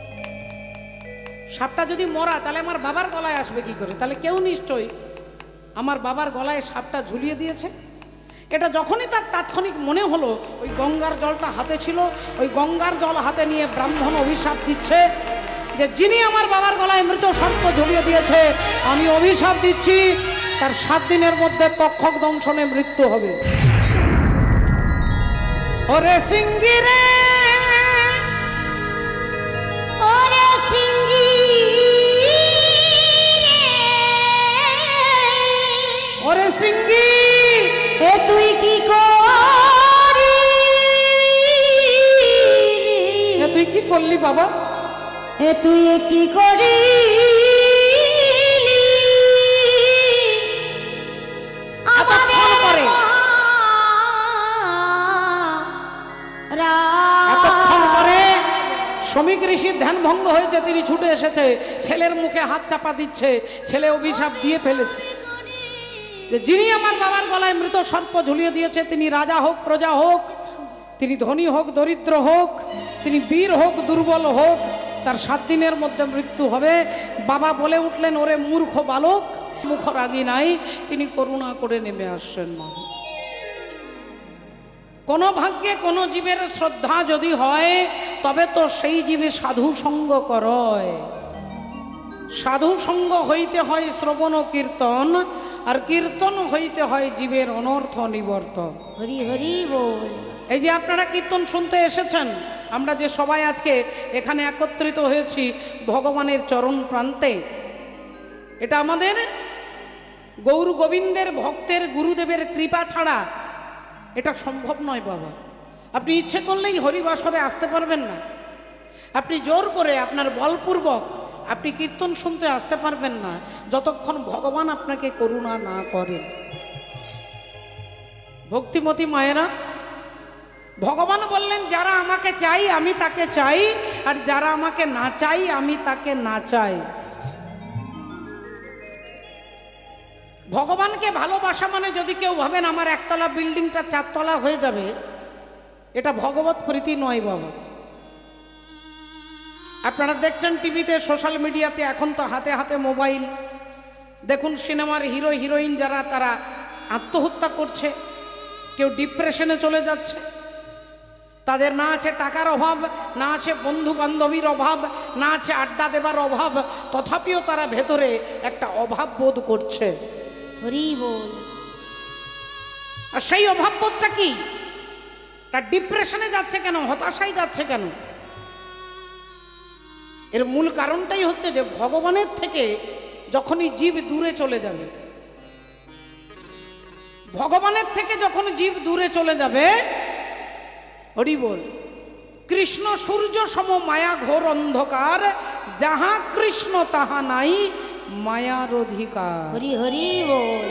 [SPEAKER 1] সাপটা যদি মরা তাহলে আমার বাবার গলায় আসবে কি করে, তাহলে কেউ নিশ্চয়ই আমার বাবার গলায় সাপটা ঝুলিয়ে দিয়েছে। এটা যখনই তার তাৎক্ষণিক মনে হলো, ওই গঙ্গার জলটা হাতে ছিল, ওই গঙ্গার জল হাতে নিয়ে ব্রাহ্মণ অভিশাপ দিচ্ছে যে যিনি আমার বাবার গলায় মৃত সর্প ঝুলিয়ে দিয়েছে, আমি অভিশাপ দিচ্ছি তার 7 দিনের মধ্যে তক্ষক দংশনে মৃত্যু হবে। ওরে সিঙ্গি রে,
[SPEAKER 2] ওরে সিঙ্গি
[SPEAKER 1] ওরে সিঙ্গি,
[SPEAKER 2] এ তুই কি করি,
[SPEAKER 1] তুই কি করলি বাবা,
[SPEAKER 2] এ তুই কি করি,
[SPEAKER 1] এতক্ষণ পরে শ্রমিক ঋষির ধ্যান ভঙ্গ হয়েছে, তিনি ছুটে এসেছে, ছেলের মুখে হাত চাপা দিচ্ছে। ছেলে অভিশাপ দিয়ে ফেলেছে যে যিনি আমার বাবার গলায় মৃত সর্প ঝুলিয়ে দিয়েছে, তিনি রাজা হোক প্রজা হোক, তিনি ধনী হোক দরিদ্র হোক, তিনি বীর হোক দুর্বল হোক, তার 7 দিনের মধ্যে মৃত্যু হবে। বাবা বলে উঠলেন, ওরে মূর্খ বালক, মুখ রাগি নাই, তিনি করুণা করে নেমে আসছেন। মা, কোন ভাগ্যে কোন জীবের শ্রদ্ধা যদি হয় তবে তো সেই জীবে সাধু সঙ্গ করয়। সাধু সঙ্গ হইতে হয় শ্রবণ কীর্তন, আর কীর্তন হইতে হয় জীবের অনর্থ নিবর্তন।
[SPEAKER 2] হরি হরি বল।
[SPEAKER 1] এই যে আপনারা কীর্তন শুনতে এসেছেন, আমরা যে সবাই আজকে এখানে একত্রিত হয়েছি ভগবানের চরণ প্রান্তে, এটা আমাদের গৌর গোবিন্দের ভক্তের গুরুদেবের কৃপা ছাড়া এটা সম্ভব নয় বাবা। আপনি ইচ্ছে করলেই হরিবাসরে আসতে পারবেন না, আপনি জোর করে আপনার বলপূর্বক আপনি কীর্তন শুনতে আসতে পারবেন না যতক্ষণ ভগবান আপনাকে করুণা না করেন। ভক্তিমতী মায়েরা, ভগবান বললেন যারা আমাকে চাই আমি তাকে চাই, আর যারা আমাকে না চাই আমি তাকে না চাই। ভগবানকে ভালোবাসা মানে যদি কেউ ভাবেন আমার একতলা বিল্ডিংটা চারতলা হয়ে যাবে, এটা ভগবত প্রীতি নয় বাবা। আপনারা দেখছেন টিভিতে, সোশ্যাল মিডিয়াতে, এখন তো হাতে হাতে মোবাইল। দেখুন সিনেমার হিরো হিরোইন যারা, তারা আত্মহত্যা করছে, কেউ ডিপ্রেশনে চলে যাচ্ছে। তাদের না আছে টাকার অভাব, না আছে বন্ধু বান্ধবীর অভাব, না আছে আড্ডা দেবার অভাব, তথাপিও তারা ভেতরে একটা অভাব বোধ করছে।
[SPEAKER 2] হরি বল।
[SPEAKER 1] আর সেই অভাব বোধটা কি? তার ডিপ্রেশনে যাচ্ছে কেন, হতাশায় যাচ্ছে কেন? এর মূল কারণটাই হচ্ছে যে ভগবানের থেকে যখনই জীব দূরে চলে যাবে, ভগবানের থেকে যখন জীব দূরে চলে যাবে, হরি বল, কৃষ্ণ সূর্য সম মায়া ঘোর অন্ধকার, যাহা কৃষ্ণ তাহা নাই মায়ার অধিকার।
[SPEAKER 2] হরি হরি বল।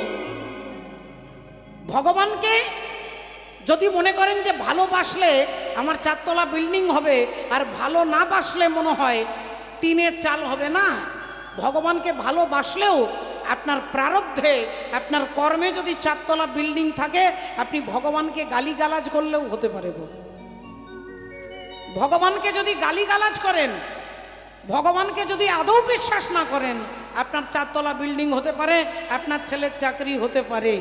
[SPEAKER 1] ভগবানকে যদি মনে করেন যে ভালোবাসলে আমার চারতলা বিল্ডিং হবে, আর ভালো না বাসলে মনে হয় টিনের চাল হবে, না। ভগবানকে ভালোবাসলেও আপনার প্রারব্ধে, আপনার কর্মে যদি চারতলা বিল্ডিং থাকে, আপনি ভগবানকে গালিগালাজ করলেও হতে পারে। ভগবানকে যদি গালিগালাজ করেন, ভগবানকে যদি আদৌ বিশ্বাস না করেন, আপনার চারতলা বিল্ডিং হতে পারে, আপনার ছেলের চাকরি হতে পারে।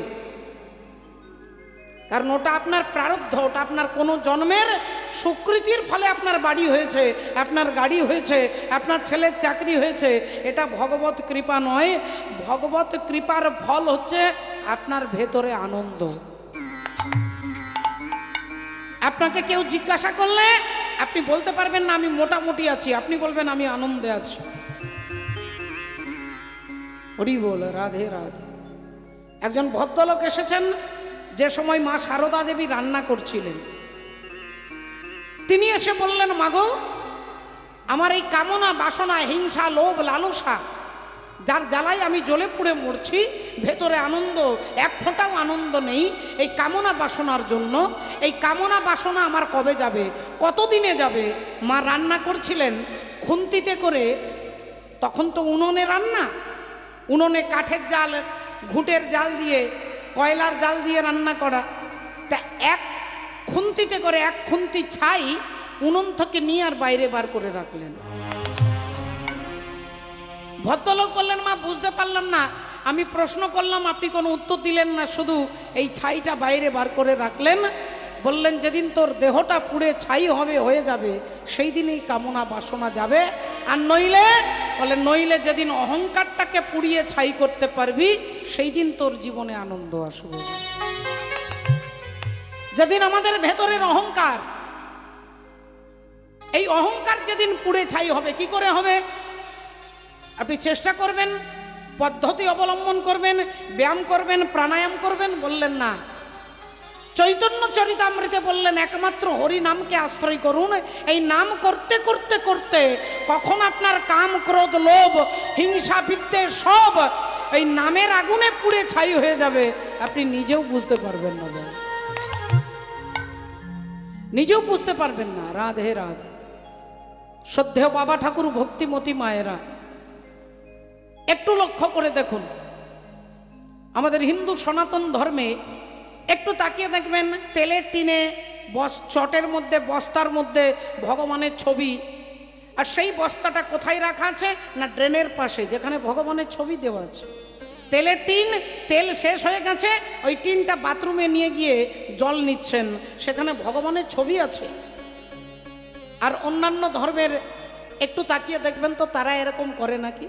[SPEAKER 1] কারণ ওটা আপনার প্রারব্ধ, ওটা আপনার কোনো জন্মের সুকৃতির ফলে আপনার বাড়ি হয়েছে, আপনার গাড়ি হয়েছে, আপনার ছেলের চাকরি হয়েছে। এটা ভগবত কৃপা নয়। ভগবত কৃপার ফল হচ্ছে আপনার ভেতরে আনন্দ। আপনাকে কেউ জিজ্ঞাসা করলে আপনি বলতে পারবেন না আমি মোটামুটি আছি, আপনি বলবেন আমি আনন্দে আছি। হরি বল, রাধে রাধে। একজন ভদ্রলোক এসেছেন, যে সময় মা সারদা দেবী রান্না করছিলেন, তিনি এসে বললেন, মাগো, আমার এই কামনা বাসনা, হিংসা, লোভ, লালসা, যার জ্বালায় আমি জ্বলে পুড়ে মরছি, ভেতরে আনন্দ এক ফোঁটাও আনন্দ নেই, এই কামনা বাসনার জন্য। এই কামনা বাসনা আমার কবে যাবে, কতদিনে যাবে? মা রান্না করছিলেন খুন্তিতে করে, তখন তো উনুনে রান্না, উনুনে কাঠের জাল, ঘুঁটের জাল দিয়ে, কয়লার জাল দিয়ে রান্না করা। তা এক খুন্তিতে করে এক খুন্তি ছাই উনুন থেকে নিয়ে আর বাইরে বার করে রাখলেন। ভদ্রলোক বললেন, মা বুঝতে পারলাম না, আমি প্রশ্ন করলাম, আপনি কোনো উত্তর দিলেন না, শুধু এই ছাইটা বাইরে বার করে রাখলেন। বললেন, যেদিন তোর দেহটা পুড়ে ছাই হবে, হয়ে যাবে, সেই দিন এই কামনা বাসনা যাবে। আর নইলে, বলে নইলে যেদিন অহংকারটাকে পুড়িয়ে ছাই করতে পারবি, সেই দিন তোর জীবনে আনন্দ আসবে। যেদিন আমাদের ভেতরের অহংকার, এই অহংকার যেদিন পুড়ে ছাই হবে, কি করে হবে? আপনি চেষ্টা করবেন, পদ্ধতি অবলম্বন করবেন, ব্যায়াম করবেন, প্রাণায়াম করবেন, বললেন না। চৈতন্য চরিতামৃতে বললেন, একমাত্র হরি নামকে আশ্রয় করুন। এই নাম করতে করতে করতে কখন আপনার কাম, ক্রোধ, লোভ, হিংসা, বিদ্বেষ সব এই নামের আগুনে পুড়ে ছাই হয়ে যাবে, আপনি নিজেও বুঝতে পারবেন না, নিজেও বুঝতে পারবেন না। রাধে রাধে। শ্রদ্ধেয় বাবা ঠাকুর, ভক্তিমতী মায়েরা, একটু লক্ষ্য করে দেখুন, আমাদের হিন্দু সনাতন ধর্মে একটু তাকিয়ে দেখবেন, তেলের টিনে, চটের মধ্যে, বস্তার মধ্যে ভগবানের ছবি। আর সেই বস্তাটা কোথায় রাখা আছে? না ড্রেনের পাশে, যেখানে ভগবানের ছবি দেওয়া আছে। তেলের টিন, তেল শেষ হয়ে গেছে, ওই টিনটা বাথরুমে নিয়ে গিয়ে জল নিচ্ছেন, সেখানে ভগবানের ছবি আছে। আর অন্যান্য ধর্মের একটু তাকিয়ে দেখবেন তো, তারা এরকম করে নাকি?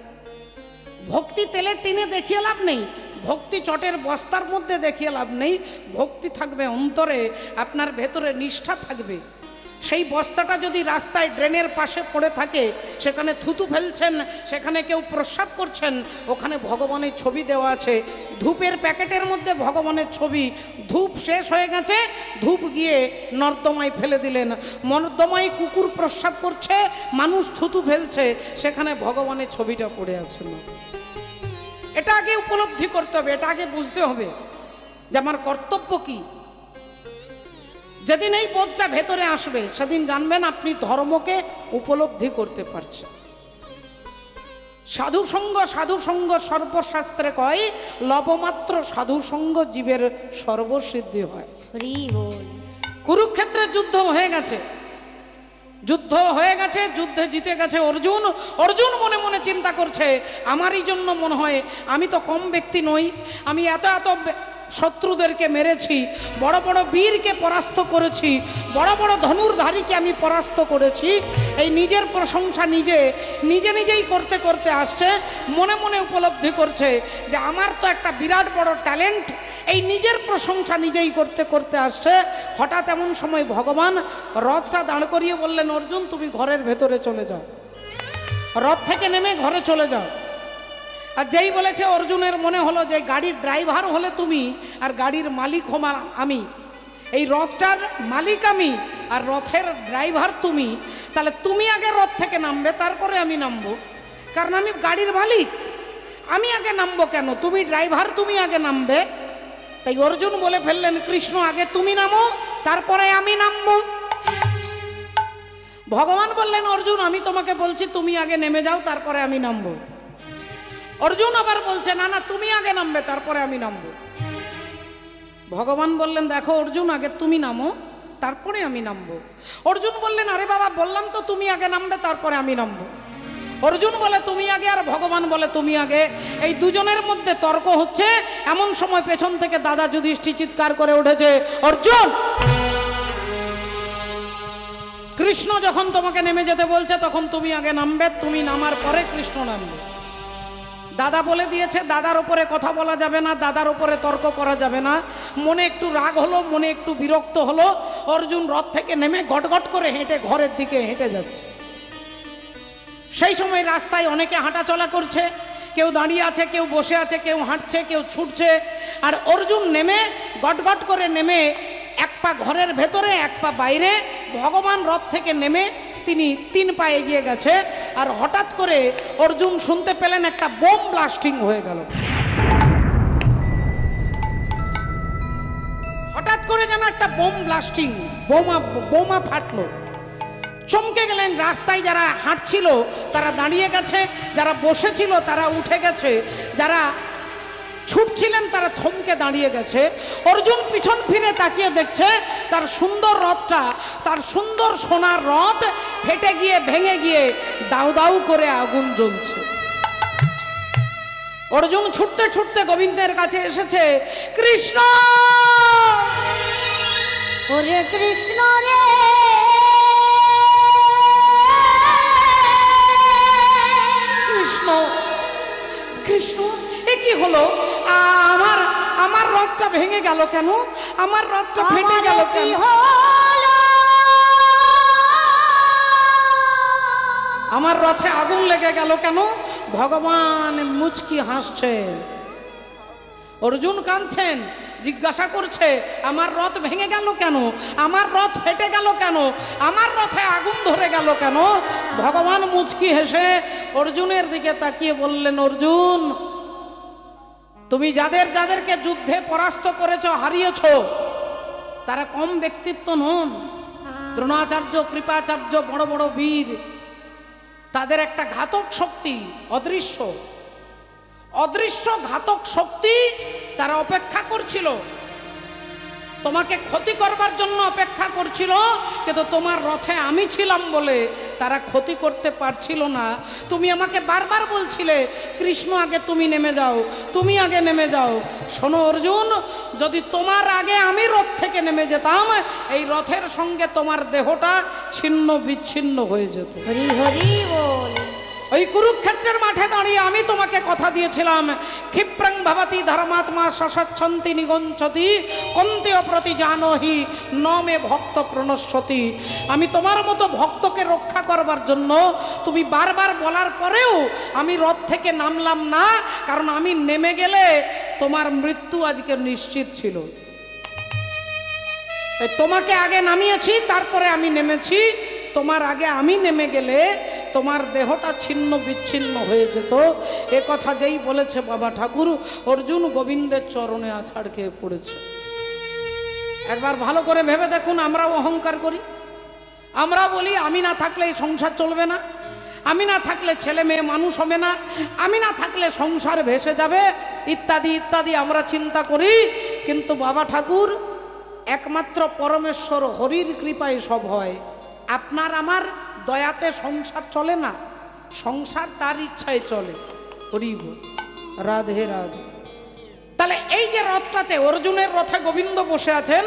[SPEAKER 1] ভক্তি তেলের টিনে দেখিয়ে লাভ নেই, ভক্তি চটের বস্তার মধ্যে দেখিয়ে লাভ নেই। ভক্তি থাকবে অন্তরে, আপনার ভেতরে নিষ্ঠা থাকবে। সেই বস্তাটা যদি রাস্তায় ড্রেনের পাশে পড়ে থাকে, সেখানে থুতু ফেলছেন, সেখানে কেউ প্রস্রাব করছেন, ওখানে ভগবানের ছবি দেওয়া আছে। ধূপের প্যাকেটের মধ্যে ভগবানের ছবি, ধূপ শেষ হয়ে গেছে, ধূপ গিয়ে নর্দমায় ফেলে দিলেন, নর্দমায় কুকুর প্রস্রাব করছে, মানুষ থুতু ফেলছে, সেখানে ভগবানের ছবিটা পড়ে আছে। এটা আগে উপলব্ধি করতে হবে, এটা আগে বুঝতে হবে যে আমার কর্তব্য কি। যেদিন এই বোধটা ভেতরে আসবে, সেদিন জানবেন আপনি ধর্মকে উপলব্ধি করতে পারছেন। সাধু সঙ্গ সর্বশাস্ত্রে কয় লবমাত্র সাধু সঙ্গ জীবের সর্বসিদ্ধি হয়।
[SPEAKER 2] হরি বল।
[SPEAKER 1] কুরুক্ষেত্রে যুদ্ধ হয়ে গেছে, যুদ্ধে জিতে গেছে অর্জুন। অর্জুন মনে মনে চিন্তা করছে, আমারই জন্য মনে হয় আমি তো কম ব্যক্তি নই, আমি এত শত্রুদেরকে মেরেছি, বড় বড় বীরকে পরাস্ত করেছি, বড় বড় ধনুর্ধারীকে আমি পরাস্ত করেছি। এই নিজের প্রশংসা নিজেই করতে করতে আসছে, মনে মনে উপলব্ধি করছে যে আমার তো একটা বিরাট বড় ট্যালেন্ট। এই নিজের প্রশংসা নিজেই করতে করতে আসছে। হঠাৎ এমন সময় ভগবান রথটা দাঁড় করিয়ে বললেন, অর্জুন তুমি ঘরের ভেতরে চলে যাও, রথ থেকে নেমে ঘরে চলে যাও। আর যেই বলেছে অর্জুনের মনে হলো যে গাড়ির ড্রাইভার হলে তুমি আর গাড়ির মালিক হমার আমি, এই রথটার মালিক আমি আর রথের ড্রাইভার তুমি, তাহলে তুমি আগে রথ থেকে নামবে তারপরে আমি নামবো, কারণ আমি গাড়ির মালিক, আমি আগে নামবো কেন? তুমি ড্রাইভার, তুমি আগে নামবে। তাই অর্জুন বলে ফেললেন, কৃষ্ণ আগে তুমি নামো তারপরে আমি নামবো। ভগবান বললেন, অর্জুন আমি তোমাকে বলছি তুমি আগে নেমে যাও তারপরে আমি নামবো। অর্জুন আবার বলছে, না না তুমি আগে নামবে তারপরে আমি নামবো। ভগবান বললেন, দেখো অর্জুন আগে তুমি নামো তারপরে আমি নামবো। অর্জুন বললেন, আরে বাবা বললাম তো তুমি আগে নামবে তারপরে আমি নামবো। অর্জুন বলে তুমি আগে আর ভগবান বলে তুমি আগে। এই দুজনের মধ্যে তর্ক হচ্ছে। এমন সময় পেছন থেকে দাদা যুধিষ্ঠির চিৎকার করে উঠেছে, অর্জুন কৃষ্ণ যখন তোমাকে নেমে যেতে বলছে তখন তুমি আগে নামবে, তুমি নামার পরে কৃষ্ণ নামবে। দাদা বলে দিয়েছে, দাদার উপরে কথা বলা যাবে না, দাদার উপরে তর্ক করা যাবে না। মনে একটু রাগ হলো, মনে একটু বিরক্ত হলো। অর্জুন রথ থেকে নেমে গটগট করে হেঁটে ঘরের দিকে হেঁটে যাচ্ছে। সেই সময় রাস্তায় অনেকে হাঁটা চলা করছে, কেউ দাঁড়িয়ে আছে, কেউ বসে আছে, কেউ হাঁটছে, কেউ ছুটছে। আর অর্জুন নেমে গটগট করে নেমে এক পা ঘরের ভেতরে এক পা বাইরে। ভগবান রথ থেকে নেমে তিনি 3 পা এগিয়ে গেছে। আর হঠাৎ করে অর্জুন শুনতে পেলেন একটা বোম ব্লাস্টিং হয়ে গেল। হঠাৎ করে যেন একটা বোম ব্লাস্টিং, বোমা ফাটলো। চমকে গেলেন। রাস্তায় যারা হাঁটছিল তারা দাঁড়িয়ে গেছে, যারা বসেছিল তারা উঠে গেছে, যারা ছুটছিলেন তারা থমকে দাঁড়িয়ে গেছে। অর্জুন পিছন ফিরে তাকিয়ে দেখছে তার সুন্দর রথটা, তার সুন্দর সোনার রথ ফেটে গিয়ে ভেঙে গিয়ে দাউ দাউ করে আগুন জ্বলছে। অর্জুন ছুটতে ছুটতে গোবিন্দের কাছে এসেছে, কৃষ্ণ
[SPEAKER 2] ওরে কৃষ্ণ রে,
[SPEAKER 1] কৃষ্ণ কৃষ্ণ এ কি হলো? আমার রথটা ভেঙে গেল কেন? আমার রথটা ফেটে গেল কেন? আমার রথে আগুন লেগে গেল কেন? ভগবান মুচকি হাসছেন, অর্জুন কাঁদছেন, জিজ্ঞাসা করছে আমার রথ ভেঙে গেল কেন? আমার রথ ফেটে গেল কেন? আমার রথে আগুন ধরে গেল কেন? ভগবান মুচকি হেসে অর্জুনের দিকে তাকিয়ে বললেন, অর্জুন তুমি যাদেরকে যুদ্ধে পরাস্ত করেছ, হারিয়েছ, তারা কম ব্যক্তিত্ব নন। দ্রোণাচার্য, কৃপাচার্য, বড় বড় বীর, তাদের একটা ঘাতক শক্তি, অদৃশ্য ঘাতক শক্তি তারা অপেক্ষা করছিল, তোমাকে ক্ষতি করবার জন্য অপেক্ষা করছিল। কিন্তু তোমার রথে আমি ছিলাম বলে তারা ক্ষতি করতে পারছিল না। তুমি আমাকে বারবার বলছিলে, কৃষ্ণ আগে তুমি নেমে যাও, তুমি আগে নেমে যাও। শোনো অর্জুন, যদি তোমার আগে আমি রথ থেকে নেমে যেতাম, এই রথের সঙ্গে তোমার দেহটা ছিন্ন বিচ্ছিন্ন হয়ে যেত।
[SPEAKER 2] হরি হরি বল।
[SPEAKER 1] ওই কুরুক্ষেত্রের মাঠে দাঁড়িয়ে আমি তোমাকে কথা দিয়েছিলাম, ক্ষিপ্রং ভবতি ধর্মাত্মা সসচ্ছন্তি নিগঞ্চতি কন্তেয় প্রতি জানহি ন মে ভক্ত প্রণশ্যতি। আমি তোমার মতো ভক্তকে রক্ষা করবার জন্য তুমি বারবার বলার পরেও আমি রথ থেকে নামলাম না, কারণ আমি নেমে গেলে তোমার মৃত্যু আজকে নিশ্চিত ছিল। তাই তোমাকে আগে নামিয়েছি, তারপরে আমি নেমেছি। তোমার আগে আমি নেমে গেলে তোমার দেহটা ছিন্ন বিচ্ছিন্ন হয়ে যেত। এ কথা যেই বলেছে বাবা ঠাকুর, অর্জুন গোবিন্দের চরণে আছাড় খেয়ে পড়েছে। একবার ভালো করে ভেবে দেখুন, আমরাও অহংকার করি, আমরা বলি আমি না থাকলে এই সংসার চলবে না, আমি না থাকলে ছেলে মেয়ে মানুষ হবে না, আমি না থাকলে সংসার ভেসে যাবে, ইত্যাদি ইত্যাদি আমরা চিন্তা করি। কিন্তু বাবা ঠাকুর একমাত্র পরমেশ্বর হরির কৃপায় সব হয়। আপনার আমার দয়াতে সংসার চলে না, সংসার তার ইচ্ছায় চলে। হরি বল, রাধে রাধে। তাহলে এই যে রথটাতে, অর্জুনের রথে গোবিন্দ বসে আছেন,